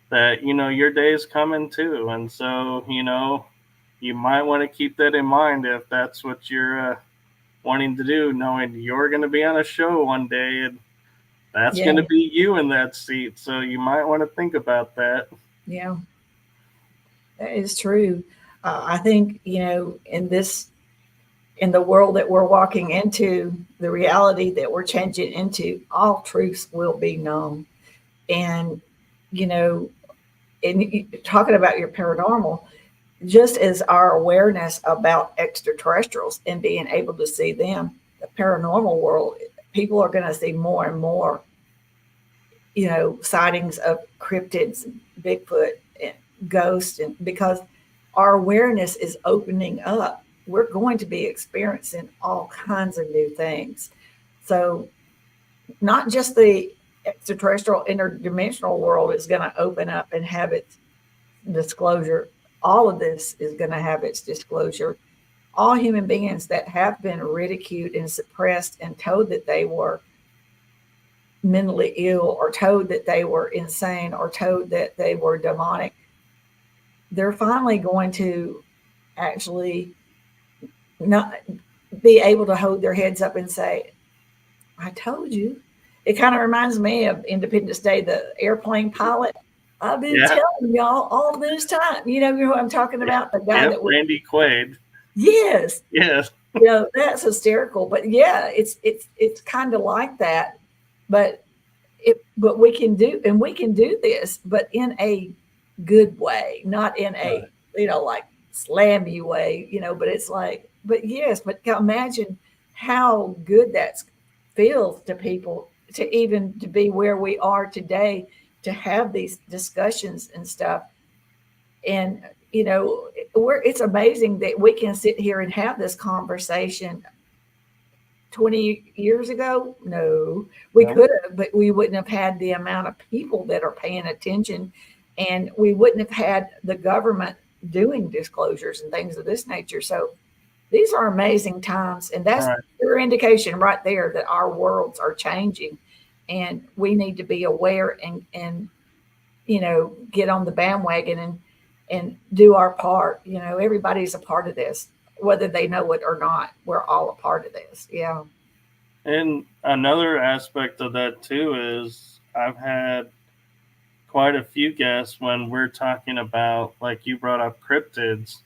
Speaker 1: that, your day is coming too. And so, you might want to keep that in mind if that's what you're wanting to do, knowing you're going to be on a show one day and that's going to be you in that seat. So you might want to think about that.
Speaker 2: Yeah, that is true. I think, in the world that we're walking into, the reality that we're changing into, all truths will be known. And, in talking about your paranormal, just as our awareness about extraterrestrials and being able to see them, the paranormal world, people are going to see more and more, sightings of cryptids, Bigfoot, and ghosts, and because our awareness is opening up, we're going to be experiencing all kinds of new things. So, not just the extraterrestrial interdimensional world is going to open up and have its disclosure. All of this is going to have its disclosure. All human beings that have been ridiculed and suppressed and told that they were mentally ill, or told that they were insane, or told that they were demonic, they're finally going to actually not be able to hold their heads up and say, I told you. It kind of reminds me of Independence Day, the airplane pilot. I've been telling y'all all this time. You know who I'm talking about? The guy that was
Speaker 1: Randy Quaid.
Speaker 2: Yes.
Speaker 1: Yes.
Speaker 2: That's hysterical. But yeah, it's kind of like that. But we can do this, but in a good way, not in a like slammy way, but it's like, but yes, but imagine how good that feels to people to even to be where we are today, to have these discussions and stuff. And it's amazing that we can sit here and have this conversation 20 years ago. No, we could have, but we wouldn't have had the amount of people that are paying attention, and we wouldn't have had the government doing disclosures and things of this nature. So these are amazing times, and that's your indication right there that our worlds are changing, and we need to be aware and get on the bandwagon and do our part. Everybody's a part of this, whether they know it or not. We're all a part of this. Yeah.
Speaker 1: And another aspect of that too is I've had quite a few guests when we're talking about, like you brought up cryptids,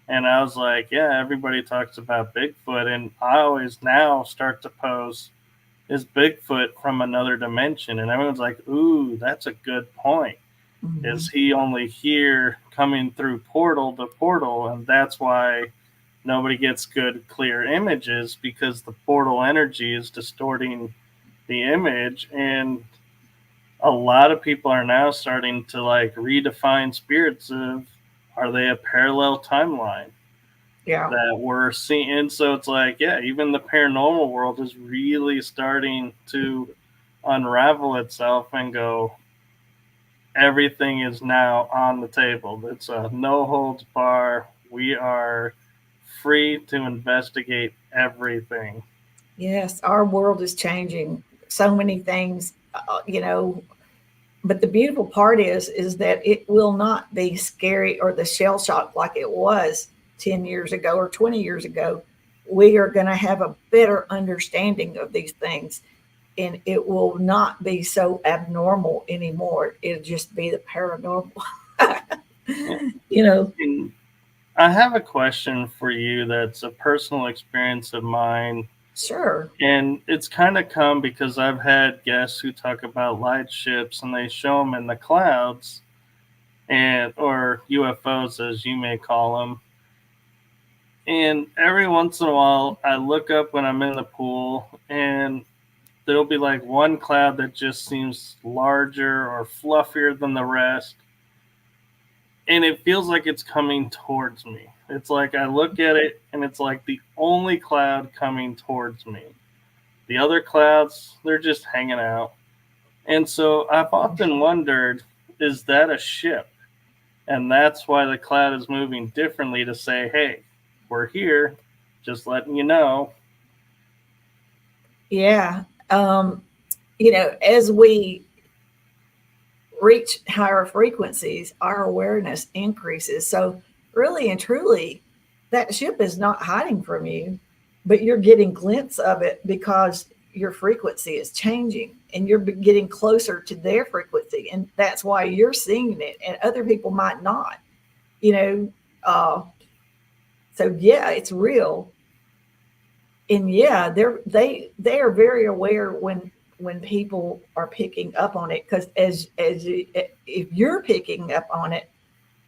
Speaker 1: and I was like, yeah, everybody talks about Bigfoot, and I always now start to pose, is Bigfoot from another dimension? And everyone's like, ooh, that's a good point. Mm-hmm. Is he only here coming through portal to portal? And that's why nobody gets good, clear images, because the portal energy is distorting the image. And a lot of people are now starting to like redefine spirits of, are they a parallel timeline?
Speaker 2: Yeah.
Speaker 1: That we're seeing. So it's like, yeah, even the paranormal world is really starting to unravel itself and go, everything is now on the table. It's a no holds bar. We are free to investigate everything.
Speaker 2: Yes, our world is changing. So many things, but the beautiful part is that it will not be scary or the shell shock like it was 10 years ago or 20 years ago, we are going to have a better understanding of these things, and it will not be so abnormal anymore. It'll just be the paranormal. You know.
Speaker 1: And I have a question for you that's a personal experience of mine.
Speaker 2: Sure.
Speaker 1: And it's kind of come because I've had guests who talk about light ships and they show them in the clouds, and or UFOs as you may call them. And every once in a while I look up when I'm in the pool and there'll be like one cloud that just seems larger or fluffier than the rest. And it feels like it's coming towards me. It's like I look at it and it's like the only cloud coming towards me. The other clouds, they're just hanging out. And so I've often wondered, is that a ship? And that's why the cloud is moving differently to say, hey, we're here, just letting you know.
Speaker 2: Yeah. As we reach higher frequencies, our awareness increases. So, really and truly, that ship is not hiding from you, but you're getting glimpses of it because your frequency is changing and you're getting closer to their frequency. And that's why you're seeing it, and other people might not, you know. So, yeah, it's real. And yeah, they are very aware when people are picking up on it, because if you're picking up on it,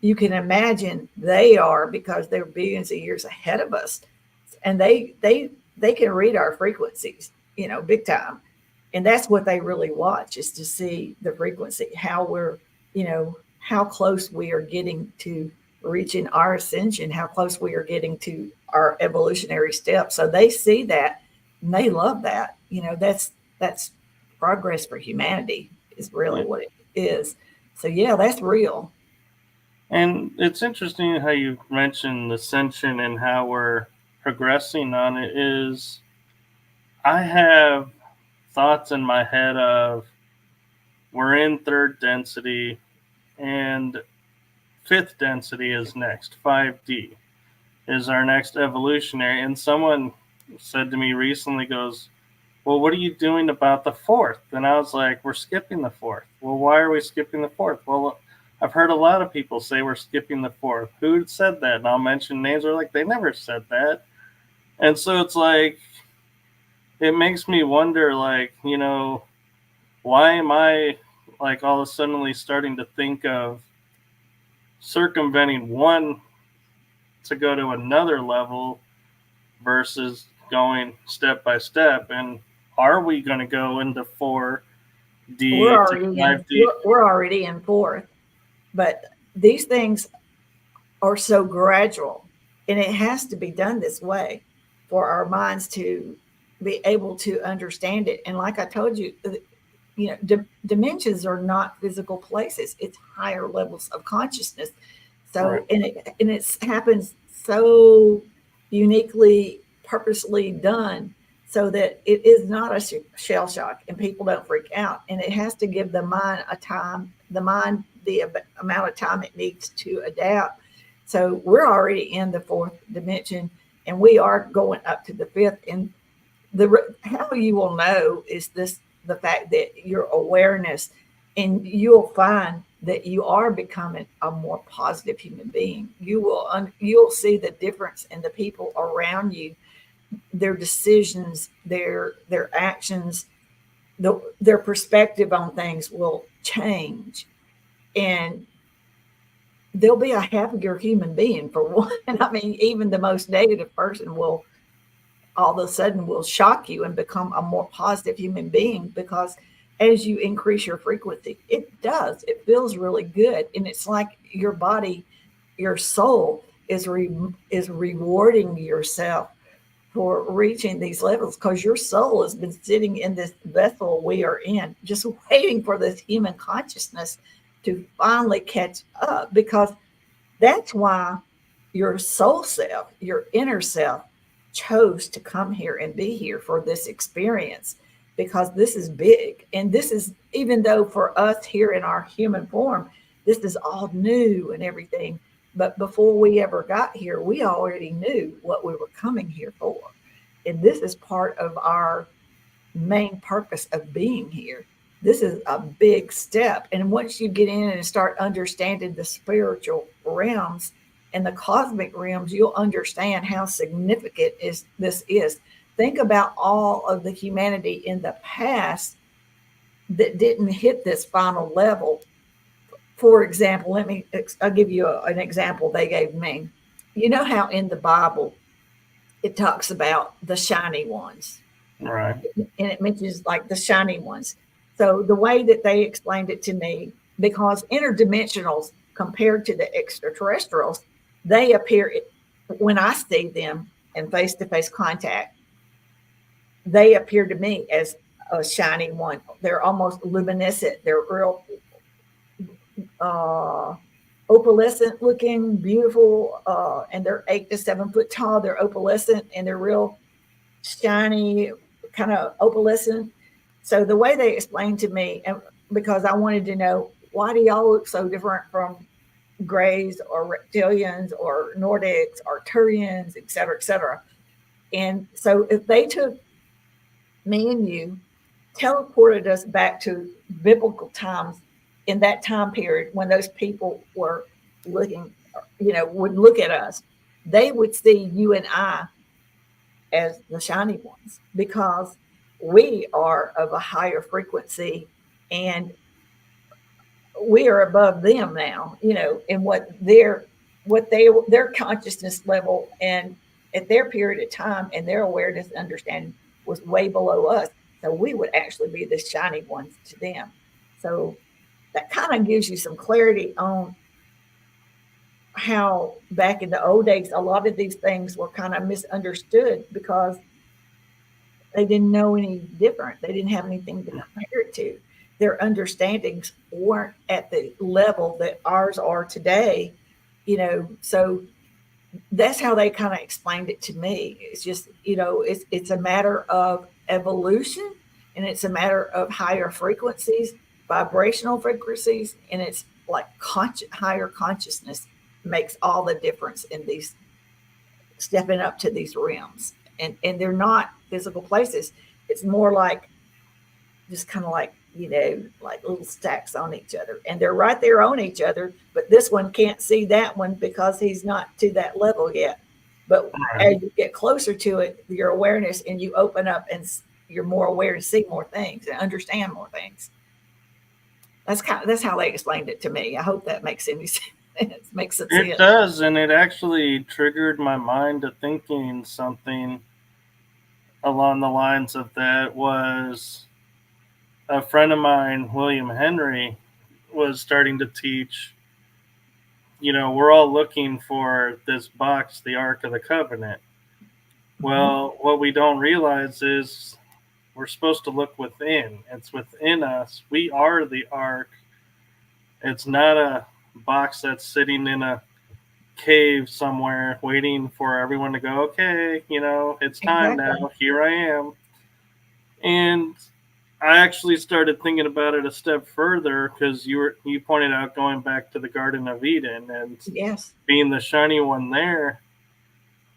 Speaker 2: you can imagine they are, because they're billions of years ahead of us, and they can read our frequencies, big time. And that's what they really watch, is to see the frequency, how we're, how close we are getting to reaching our ascension, how close we are getting to our evolutionary steps. So they see that and they love that. That's progress for humanity, is really what it is. So yeah, that's real.
Speaker 1: And it's interesting how you mentioned ascension and how we're progressing on it. Is I have thoughts in my head of we're in third density and fifth density is next. 5D is our next evolutionary. And someone said to me recently, goes, well, what are you doing about the fourth? And I was like, we're skipping the fourth. Well, why are we skipping the fourth? Well, I've heard a lot of people say we're skipping the fourth. Who said that? And I'll mention names. They're like, they never said that. And so it's like, it makes me wonder, like, why am I like all of a sudden starting to think of circumventing one to go to another level versus going step by step? And are we going to go into 4D to 5D?
Speaker 2: We're already in fourth, but these things are so gradual, and it has to be done this way for our minds to be able to understand it. And like I told you, dimensions are not physical places; it's higher levels of consciousness. So, right. and it happens so uniquely, purposely done, so that it is not a shell shock and people don't freak out. And it has to give the mind the amount of time it needs to adapt. So we're already in the fourth dimension, and we are going up to the fifth. And how you will know is the fact that your awareness, and you'll find that you are becoming a more positive human being. You'll see the difference in the people around you, their decisions, their actions, their perspective on things will change, and they'll be a happier human being, for one. I mean, even the most negative person will all of a sudden will shock you and become a more positive human being, because as you increase your frequency, it feels really good. And it's like your body, your soul is rewarding yourself for reaching these levels, because your soul has been sitting in this vessel we are in, just waiting for this human consciousness to finally catch up, because that's why your soul self, your inner self, chose to come here and be here for this experience, because this is big. And this is, even though for us here in our human form, this is all new and everything, But before we ever got here, we already knew what we were coming here for. And this is part of our main purpose of being here. This is a big step. And once you get in and start understanding the spiritual realms and the cosmic realms, you'll understand how significant this is. Think about all of the humanity in the past that didn't hit this final level. For example, I'll give you an example they gave me. You know how in the Bible it talks about the shiny ones,
Speaker 1: Right.
Speaker 2: and it mentions like the shiny ones. So the way that they explained it to me, because interdimensionals compared to the extraterrestrials, they appear, when I see them in face-to-face contact, they appear to me as a shiny one. They're almost luminescent. They're real opalescent looking, beautiful, and they're 8 to 7 foot tall. They're opalescent and they're real shiny, kind of opalescent. So the way they explained to me, and because I wanted to know, why do y'all look so different from Greys or reptilians or Nordics or Turians, et cetera, et cetera. And so if they took me and you, teleported us back to biblical times, in that time period when those people were looking, would look at us, they would see you and I as the shiny ones, because we are of a higher frequency and we are above them now, in their consciousness level, and at their period of time and their awareness and understanding was way below us. So we would actually be the shiny ones to them. So that kind of gives you some clarity on how back in the old days, a lot of these things were kind of misunderstood because they didn't know any different. They didn't have anything to compare it to. Their understandings weren't at the level that ours are today, so that's how they kind of explained it to me. It's just, it's a matter of evolution, and it's a matter of higher frequencies, vibrational frequencies, and it's like higher consciousness makes all the difference in these stepping up to these realms. And they're not physical places. It's more like just kind of like, like little stacks on each other, and they're right there on each other, but this one can't see that one because he's not to that level yet. But as you get closer to it, your awareness, and you open up and you're more aware to see more things and understand more things. That's how they explained it to me. I hope that makes any sense. Makes sense.
Speaker 1: It does, and it actually triggered my mind to thinking something along the lines of that. Was a friend of mine, William Henry, was starting to teach, we're all looking for this box, the Ark of the Covenant. Well, what we don't realize is we're supposed to look within. It's within us. We are the Ark. It's not a box that's sitting in a cave somewhere waiting for everyone to go, okay, it's time now. Here I am. And I actually started thinking about it a step further, because you pointed out going back to the Garden of Eden and being the shiny one there.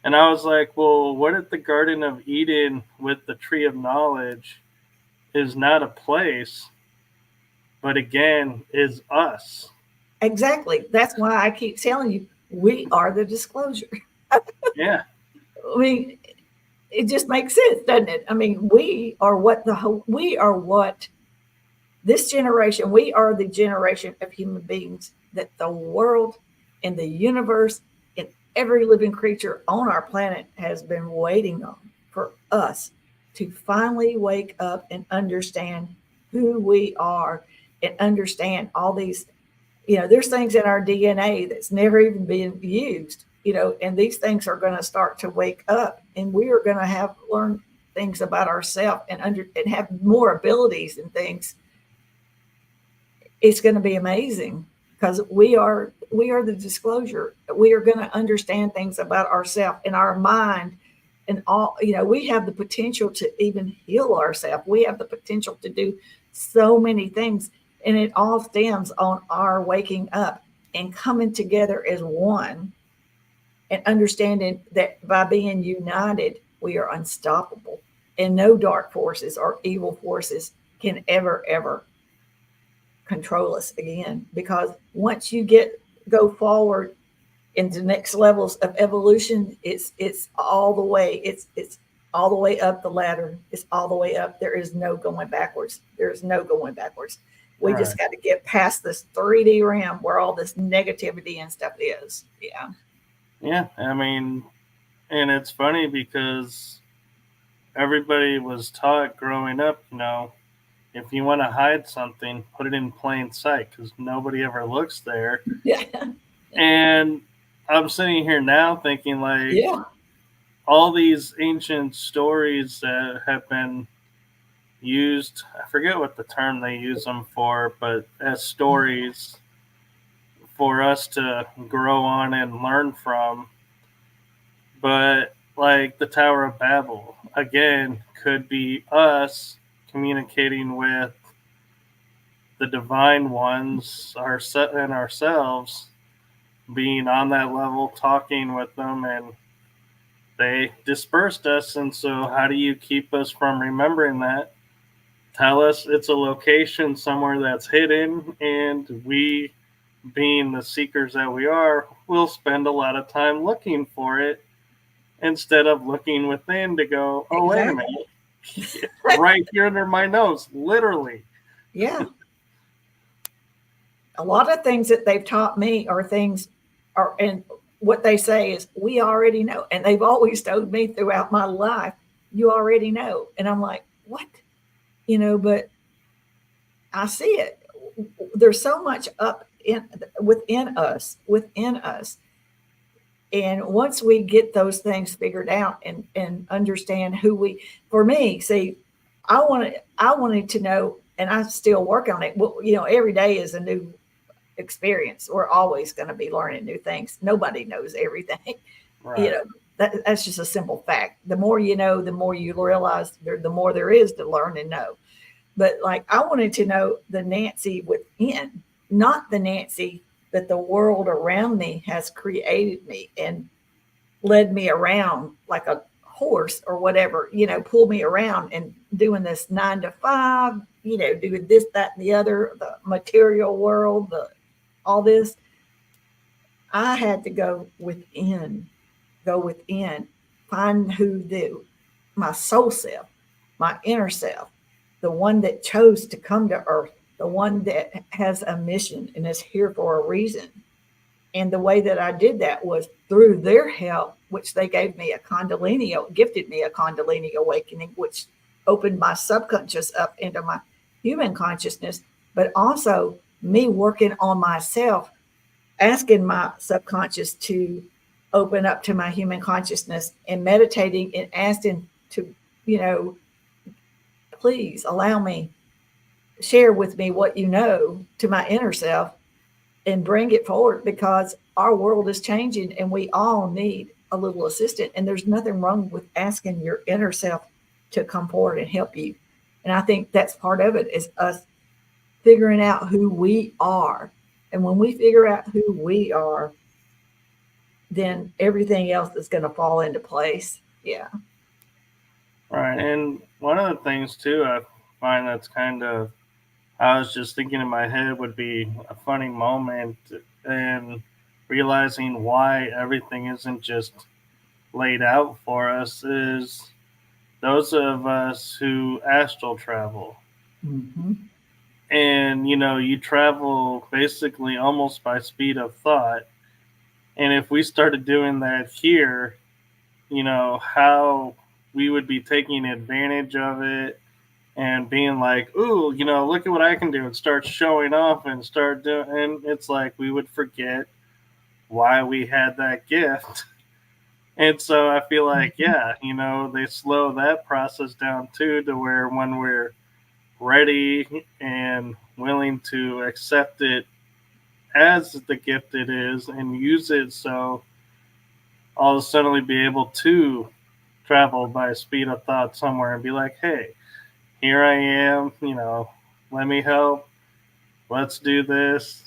Speaker 1: And I was like, well, what if the Garden of Eden with the tree of knowledge is not a place, but again, is us?
Speaker 2: Exactly. That's why I keep telling you, we are the disclosure.
Speaker 1: Yeah.
Speaker 2: I mean, it just makes sense, doesn't it? I mean, we are what this generation, we are the generation of human beings that the world and the universe and every living creature on our planet has been waiting on, for us to finally wake up and understand who we are and understand all these, there's things in our DNA that's never even been used, and these things are going to start to wake up, and we are going to learn things about ourselves and have more abilities and things. It's going to be amazing, because we are the disclosure. We are going to understand things about ourselves and our mind, and all, we have the potential to even heal ourselves. We have the potential to do so many things, and it all stems on our waking up. and coming together as one and understanding that by being united, we are unstoppable. And no dark forces or evil forces can ever control us again. Because once you go forward into next levels of evolution, it's all the way, it's all the way up the ladder. It's all the way up. There is no going backwards. There's no going backwards. We just got to get past this 3D realm where all this negativity and stuff is. Yeah.
Speaker 1: Yeah, I mean, and it's funny because everybody was taught growing up, if you want to hide something, put it in plain sight because nobody ever looks there.
Speaker 2: Yeah.
Speaker 1: And I'm sitting here now thinking, like,
Speaker 2: Yeah.
Speaker 1: all these ancient stories that have been used, I forget what the term they use them for, but as stories for us to grow on and learn from. But like the Tower of Babel, again, could be us communicating with the divine ones and ourselves, being on that level, talking with them, and they dispersed us. And so, how do you keep us from remembering that? Tell us it's a location somewhere that's hidden, and we, being the seekers that we are, will spend a lot of time looking for it instead of looking within to go, oh, wait a minute, it's right here under my nose, literally.
Speaker 2: Yeah. A lot of things that they've taught me are things are, and what they say is, we already know. And they've always told me throughout my life, you already know. And I'm like, what? But I see it. There's so much up within us. And once we get those things figured out and understand for me, see, I wanted to know, and I still work on it. Well, every day is a new experience. We're always going to be learning new things. Nobody knows everything.
Speaker 1: Right.
Speaker 2: That's just a simple fact. The more you know, the more you realize the more there is to learn and know. But like, I wanted to know the Nancy within, not the Nancy that the world around me has created me and led me around like a horse or whatever, pull me around and doing this 9 to 5, doing this, that, and the other, the material world, all this. I had to go within, find my soul self, my inner self, the one that chose to come to earth, the one that has a mission and is here for a reason. And the way that I did that was through their help, which they gifted me a Kundalini awakening, which opened my subconscious up into my human consciousness, but also me working on myself, asking my subconscious to open up to my human consciousness and meditating and asking to, please allow me, share with me what you know to my inner self and bring it forward, because our world is changing and we all need a little assistance. And there's nothing wrong with asking your inner self to come forward and help you. And I think that's part of it, is us figuring out who we are. And when we figure out who we are, then everything else is going to fall into place. Yeah.
Speaker 1: Right. And one of the things, too, I find that's I was just thinking in my head would be a funny moment, and realizing why everything isn't just laid out for us is those of us who astral travel.
Speaker 2: Mm-hmm.
Speaker 1: And, you travel basically almost by speed of thought. And if we started doing that here, how we would be taking advantage of it and being like, ooh, look at what I can do, and start showing off and start doing, and it's like we would forget why we had that gift. And so I feel like, yeah, they slow that process down too, to where when we're ready and willing to accept it as the gift it is and use it, so I'll suddenly be able to travel by speed of thought somewhere and be like, hey, here I am, let me help. Let's do this.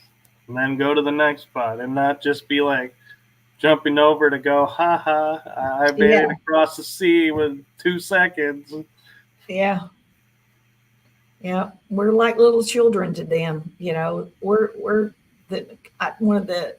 Speaker 1: and then go to the next spot, and not just be like jumping over to go, ha ha, I made
Speaker 2: Yeah,
Speaker 1: it across the sea with 2 seconds.
Speaker 2: yeah, yeah. We're like little children to them. We're one of the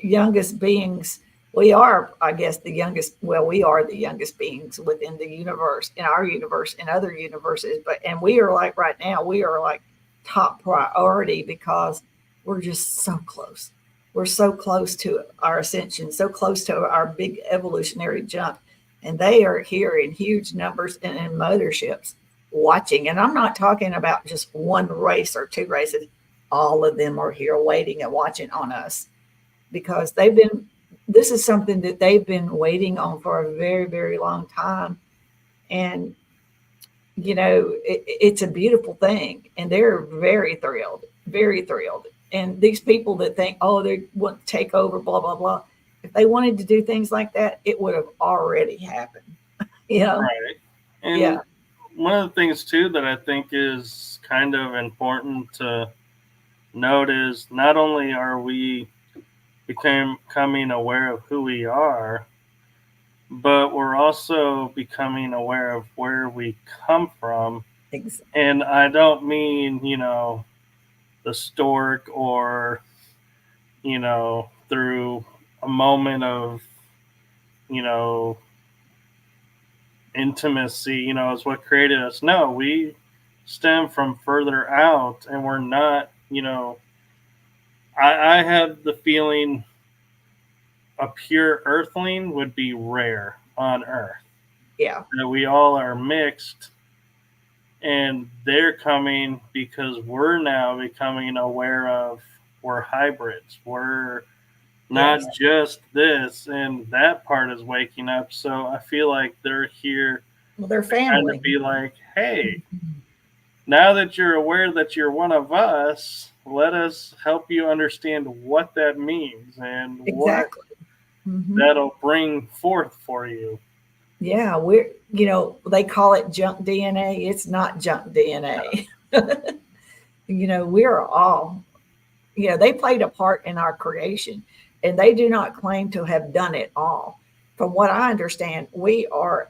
Speaker 2: youngest beings. We are, I guess, the youngest. Well, we are the youngest beings within the universe, in our universe, in other universes. And we are like right now, we are like top priority because we're just so close. We're so close to our ascension, so close to our big evolutionary jump, and they are here in huge numbers and in motherships watching. And I'm not talking about just one race or two races. All of them are here waiting and watching on us because this is something that they've been waiting on for a very, very long time. And, it's a beautiful thing. And they're very thrilled, very thrilled. And these people that think, oh, they want to take over, blah, blah, blah. If they wanted to do things like that, it would have already happened. You know?
Speaker 1: Right. And
Speaker 2: Yeah,
Speaker 1: one of the things too that I think is kind of important to note is not only are we becoming aware of who we are, but we're also becoming aware of where we come from.
Speaker 2: exactly.
Speaker 1: And I don't mean, the stork or, through a moment of, you know, intimacy, is what created us. No, we stem from further out and we're not, I have the feeling a pure earthling would be rare on Earth.
Speaker 2: Yeah,
Speaker 1: That we all are mixed and they're coming because we're now becoming aware of we're hybrids. We're not
Speaker 2: yes.
Speaker 1: just this, and that part is waking up. So I feel like they're here
Speaker 2: Well, they're
Speaker 1: to kind of
Speaker 2: family.
Speaker 1: be like, hey, now that you're aware that you're one of us, let us help you understand what that means and what
Speaker 2: Exactly. Hmm.
Speaker 1: that'll bring forth for you.
Speaker 2: Yeah, they call it junk DNA. It's not junk DNA. We're all, they played a part in our creation and they do not claim to have done it all. From what I understand, we are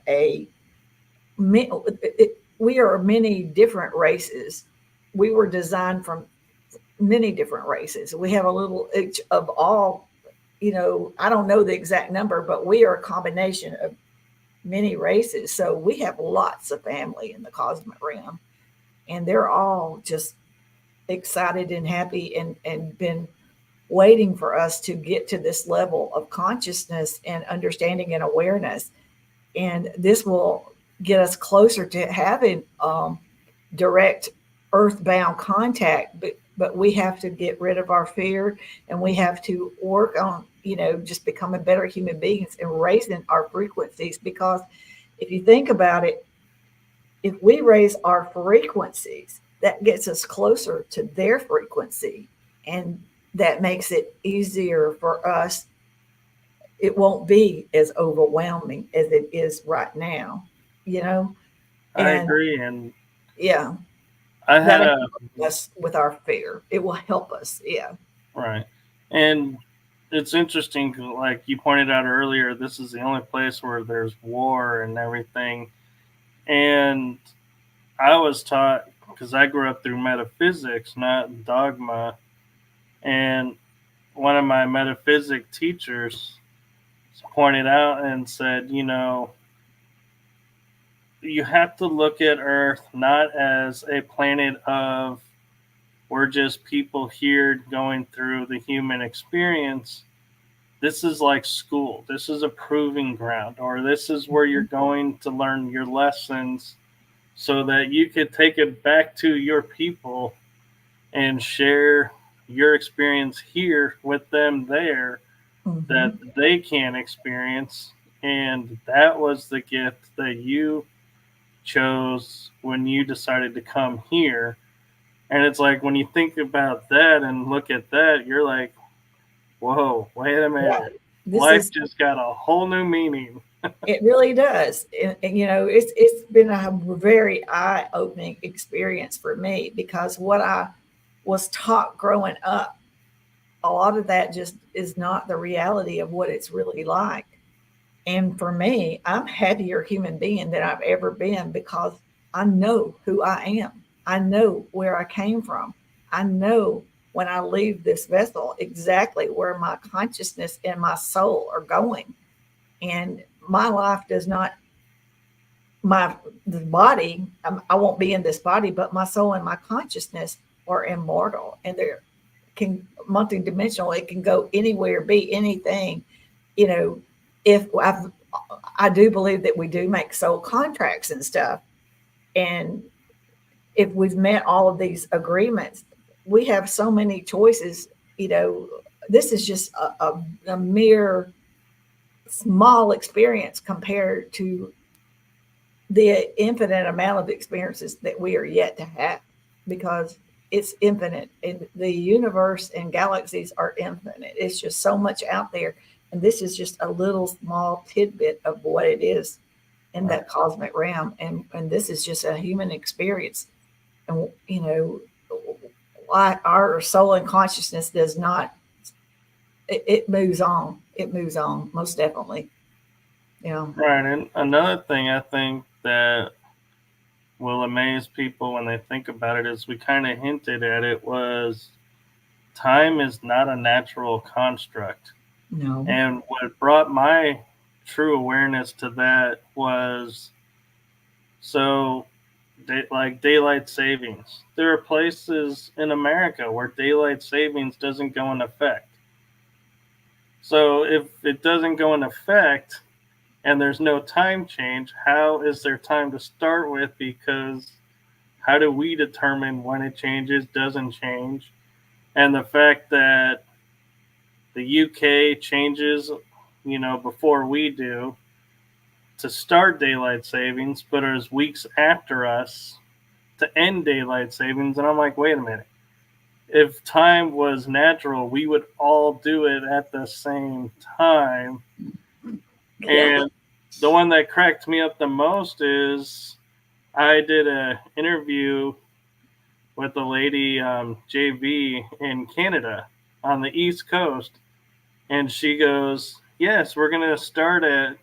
Speaker 2: many different races. We were designed from many different races. We have a little each of all, I don't know the exact number, but we are a combination of many races. So we have lots of family in the cosmic realm, and they're all just excited and happy and been waiting for us to get to this level of consciousness and understanding and awareness. And this will get us closer to having direct earthbound contact. But we have to get rid of our fear and we have to work on, just becoming better human beings and raising our frequencies. Because if you think about it, if we raise our frequencies, that gets us closer to their frequency. And that makes it easier for us. It won't be as overwhelming as it is right now, you know?
Speaker 1: I
Speaker 2: And
Speaker 1: agree. And
Speaker 2: yeah,
Speaker 1: I had
Speaker 2: that'll
Speaker 1: a,
Speaker 2: help us with our fear. It will help us. Yeah.
Speaker 1: right. And it's interesting, like you pointed out earlier, this is the only place where there's war and everything. And I was taught, because I grew up through metaphysics, not dogma. And one of my metaphysics teachers pointed out and said, you have to look at Earth not as a planet of we're just people here going through the human experience. This is like school. This is a proving ground, or this is where you're going to learn your lessons so that you could take it back to your people and share your experience here with them there that
Speaker 2: Hmm.
Speaker 1: they can experience. And that was the gift that you chose when you decided to come here. And it's like when you think about that and look at that, you're like, whoa, wait a
Speaker 2: Yeah.
Speaker 1: minute.
Speaker 2: This
Speaker 1: Life
Speaker 2: is,
Speaker 1: just got a whole new meaning.
Speaker 2: it really does. And, it's been a very eye opening experience for me because what I was taught growing up a lot of that just is not the reality of what it's really like. And for me, I'm a happier human being than I've ever been because I know who I am. I know where I came from. I know when I leave this vessel exactly where my consciousness and my soul are going. And my life does not, my the body, I won't be in this body, but my soul and my consciousness are immortal, and they're can multidimensional. It can go anywhere, be anything. You know, if I do believe that we do make soul contracts and stuff, and if we've met all of these agreements, we have so many choices. You know, this is just a mere small experience compared to the infinite amount of experiences that we are yet to have, because it's infinite, and the universe and galaxies are infinite. It's just so much out there, and this is just a little small tidbit of what it is in that cosmic realm, and this is just a human experience. And you know, our soul and consciousness does not, it moves on. It moves on, most definitely. Yeah.
Speaker 1: Right. And another thing I think that will amaze people when they think about it, is we kind of hinted at it, was time is not a natural construct.
Speaker 2: No.
Speaker 1: And what brought my true awareness to that was, so like daylight savings. There are places in America where daylight savings doesn't go in effect. So if it doesn't go in effect and there's no time change, how is there time to start with? Because how do we determine when it changes, doesn't change? And the fact that the UK changes, before we do, to start daylight savings, but is weeks after us to end daylight savings. And I'm like, wait a minute. If time was natural, we would all do it at the same time. And the one that cracked me up the most is, I did an interview with a lady, JV, in Canada on the East Coast. And she goes, yes, we're going to start at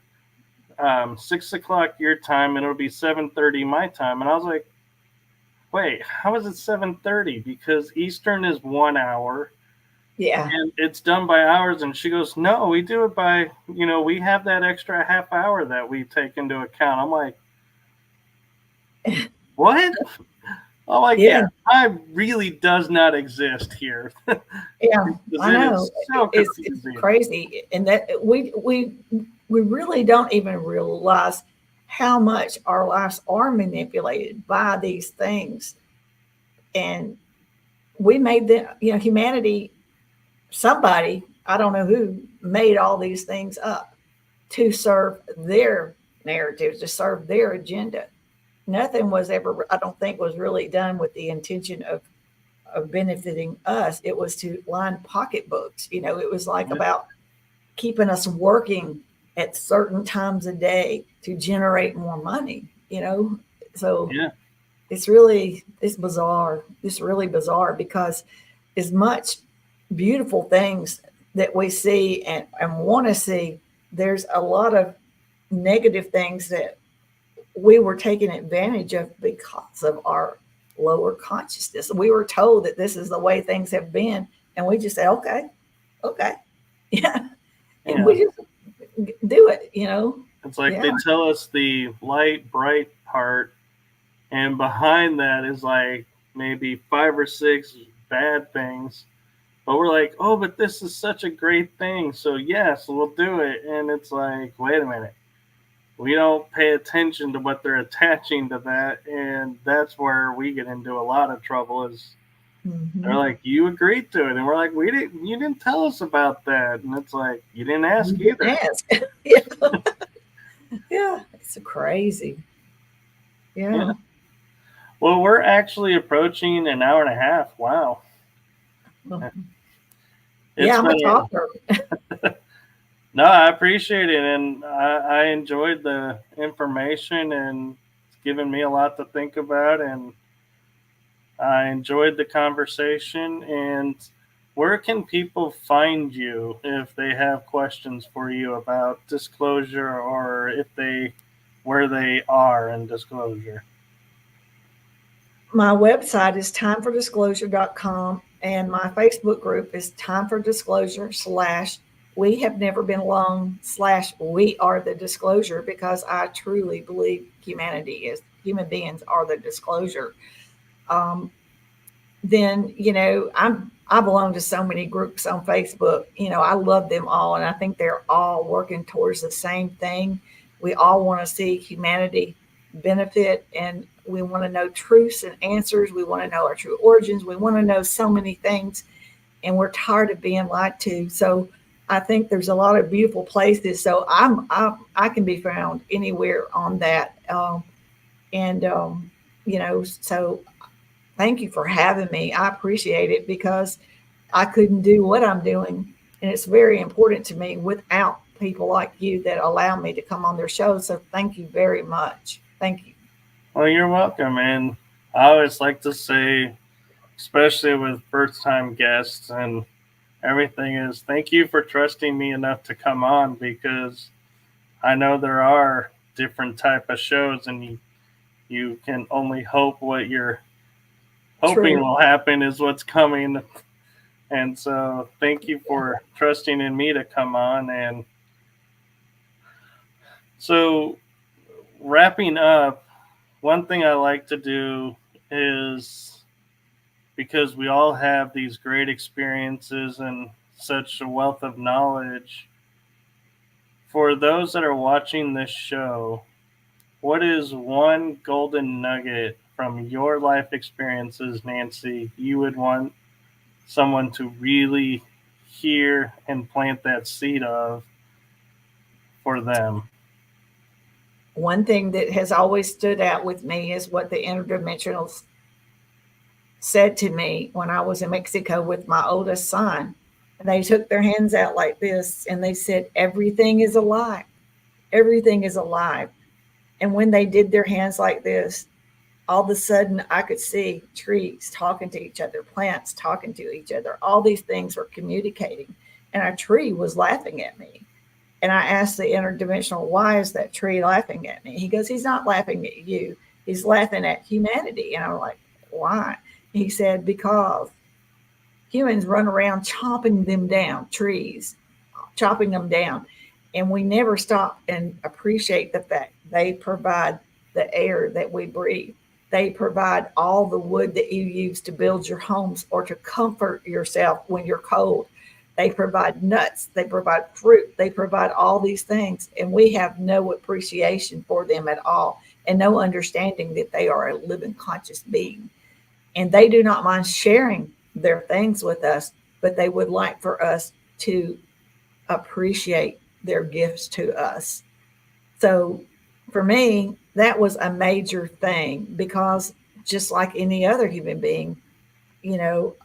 Speaker 1: 6 o'clock your time, and it'll be 7:30 my time. And I was like, wait, how is it 7:30? Because Eastern is 1 hour.
Speaker 2: Yeah.
Speaker 1: And it's done by hours. And she goes, no, we do it by, we have that extra half hour that we take into account. I'm like, what? I'm like, yeah, time really does not exist here.
Speaker 2: Yeah, I know.
Speaker 1: So
Speaker 2: it's crazy. And that we really don't even realize how much our lives are manipulated by these things. And we made them, humanity, somebody, I don't know who, made all these things up to serve their narratives, to serve their agenda. Nothing was ever, I don't think, was really done with the intention of benefiting us. It was to line pocketbooks. It was like about keeping us working at certain times a day to generate more money. So it's bizarre. It's really bizarre, because as much beautiful things that we see and want to see, there's a lot of negative things that we were taken advantage of because of our lower consciousness. We were told that this is the way things have been, and we just say, okay, yeah, and we just do it.
Speaker 1: It's like they tell us the light, bright part, and behind that is like maybe 5 or 6 bad things. But we're like, oh, but this is such a great thing, so yes, we'll do it. And it's like, wait a minute. We don't pay attention to what they're attaching to that, and that's where we get into a lot of trouble. Is they're like, you agreed to it, and we're like, you didn't tell us about that. And it's like, you didn't ask either.
Speaker 2: Yeah, it's crazy. Yeah.
Speaker 1: Well, we're actually approaching an hour and a half. Wow.
Speaker 2: Yeah, I'm a talker.
Speaker 1: No, I appreciate it, and I enjoyed the information, and it's given me a lot to think about, and I enjoyed the conversation. And where can people find you if they have questions for you about disclosure, or if they where they are in disclosure?
Speaker 2: My website is timefordisclosure.com, and my Facebook group is Time for Disclosure / We Have Never Been Alone / We Are the Disclosure, because I truly believe human beings are the disclosure. Um, then I belong to so many groups on Facebook. I love them all, and I think they're all working towards the same thing. We all want to see humanity benefit, and we want to know truths and answers. We want to know our true origins. We want to know so many things, and we're tired of being lied to. So I think there's a lot of beautiful places. So I can be found anywhere on that. And so thank you for having me. I appreciate it, because I couldn't do what I'm doing. And it's very important to me without people like you that allow me to come on their show. So thank you very much. Thank you.
Speaker 1: Well, you're welcome. And I always like to say, especially with first time guests and everything, is thank you for trusting me enough to come on, because I know there are different type of shows, and you can only hope what you're hoping
Speaker 2: True.
Speaker 1: will happen is what's coming. And so thank you for trusting in me to come on. And so, wrapping up, one thing I like to do is, because we all have these great experiences and such a wealth of knowledge, for those that are watching this show, what is one golden nugget from your life experiences, Nancy, you would want someone to really hear and plant that seed of for them?
Speaker 2: One thing that has always stood out with me is what the interdimensionals said to me when I was in Mexico with my oldest son. And they took their hands out like this and they said, "Everything is alive. Everything is alive." And when they did their hands like this, all of a sudden I could see trees talking to each other, plants talking to each other. All these things were communicating. And a tree was laughing at me. And I asked the interdimensional, "Why is that tree laughing at me?" He goes, "He's not laughing at you. He's laughing at humanity." And I'm like, "Why?" He said, "Because humans run around chopping them down, trees, chopping them down. And we never stop and appreciate the fact they provide the air that we breathe. They provide all the wood that you use to build your homes or to comfort yourself when you're cold. They provide nuts, they provide fruit, they provide all these things. And we have no appreciation for them at all, and no understanding that they are a living conscious being. And they do not mind sharing their things with us, but they would like for us to appreciate their gifts to us." So for me, that was a major thing, because just like any other human being,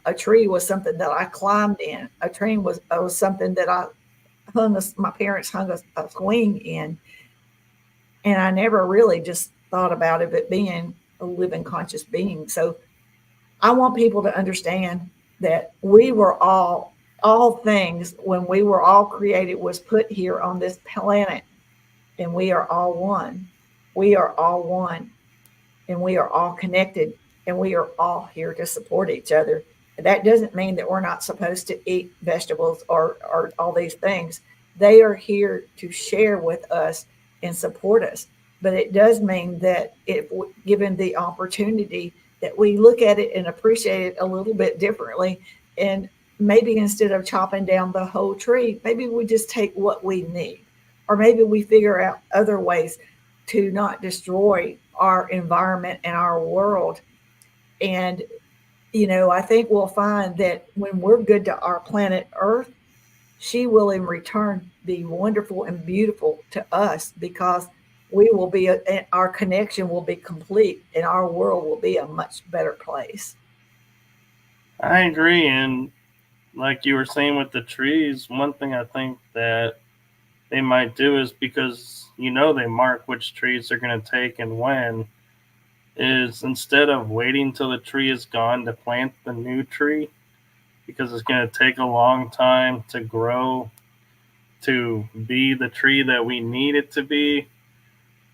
Speaker 2: a tree was something that I climbed in. A tree was something that my parents hung a swing in. And I never really just thought about it being a living conscious being. So I want people to understand that we were all things, when we were all created, was put here on this planet, and we are all one. We are all one, and we are all connected, and we are all here to support each other. That doesn't mean that we're not supposed to eat vegetables or all these things. They are here to share with us and support us. But it does mean that, if given the opportunity, that we look at it and appreciate it a little bit differently. And maybe instead of chopping down the whole tree, maybe we just take what we need. Or maybe we figure out other ways to not destroy our environment and our world. And, I think we'll find that when we're good to our planet Earth, she will in return be wonderful and beautiful to us, because we will be, our connection will be complete, and our world will be a much better place.
Speaker 1: I agree. And like you were saying with the trees, one thing I think that they might do is, because they mark which trees they're going to take and when, is instead of waiting till the tree is gone to plant the new tree, because it's going to take a long time to grow to be the tree that we need it to be.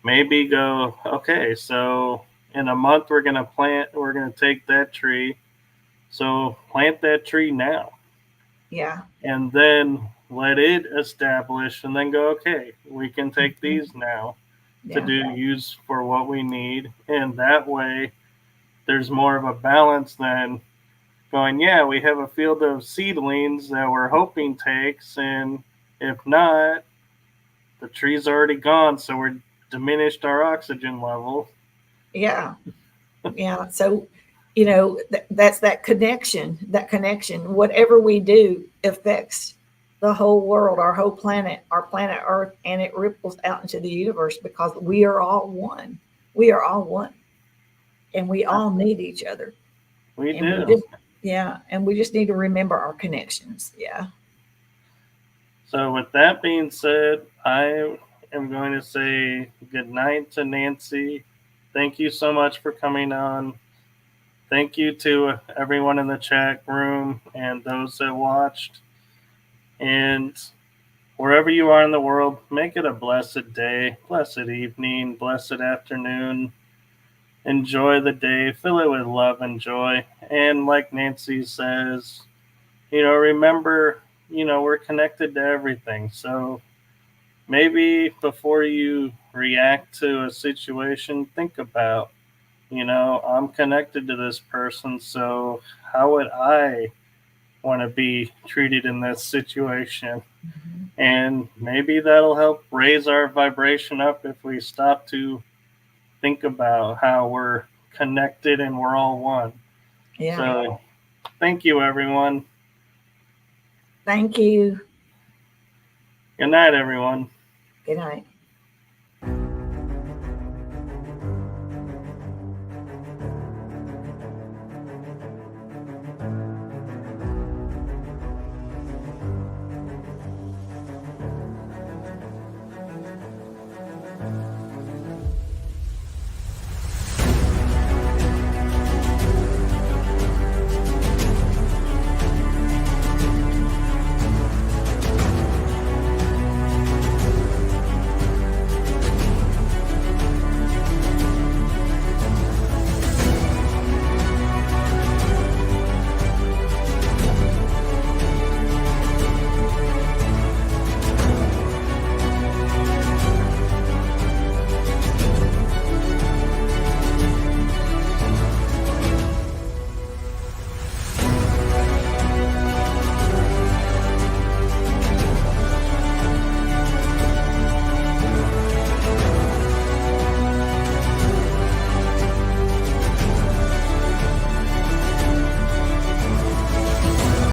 Speaker 1: Maybe go, okay, so in a month we're going to take that tree. So plant that tree now.
Speaker 2: Yeah.
Speaker 1: And then let it establish and then go, okay, we can take these now to use for what we need. And that way there's more of a balance than going, yeah, we have a field of seedlings that we're hoping takes, and if not, the tree's already gone, so we're diminished our oxygen level.
Speaker 2: Yeah. Yeah. So, you know, that's that connection. Whatever we do affects the whole world, our whole planet, our planet Earth, and it ripples out into the universe because we are all one. We are all one. And we all need each other.
Speaker 1: We
Speaker 2: and
Speaker 1: do.
Speaker 2: We just, yeah. And we just need to remember our connections. Yeah.
Speaker 1: So, with that being said, I am going to say good night to Nancy. Thank you so much for coming on. Thank you to everyone in the chat room and those that watched. And wherever you are in the world, make it a blessed day, blessed evening, blessed afternoon. Enjoy the day, fill it with love and joy. And like Nancy says, remember, we're connected to everything. So maybe before you react to a situation, think about, I'm connected to this person, so how would I want to be treated in this situation?
Speaker 2: Mm-hmm.
Speaker 1: And maybe that'll help raise our vibration up if we stop to think about how we're connected and we're all one.
Speaker 2: Yeah.
Speaker 1: So thank you, everyone.
Speaker 2: Thank you.
Speaker 1: Good night, everyone.
Speaker 2: Good night.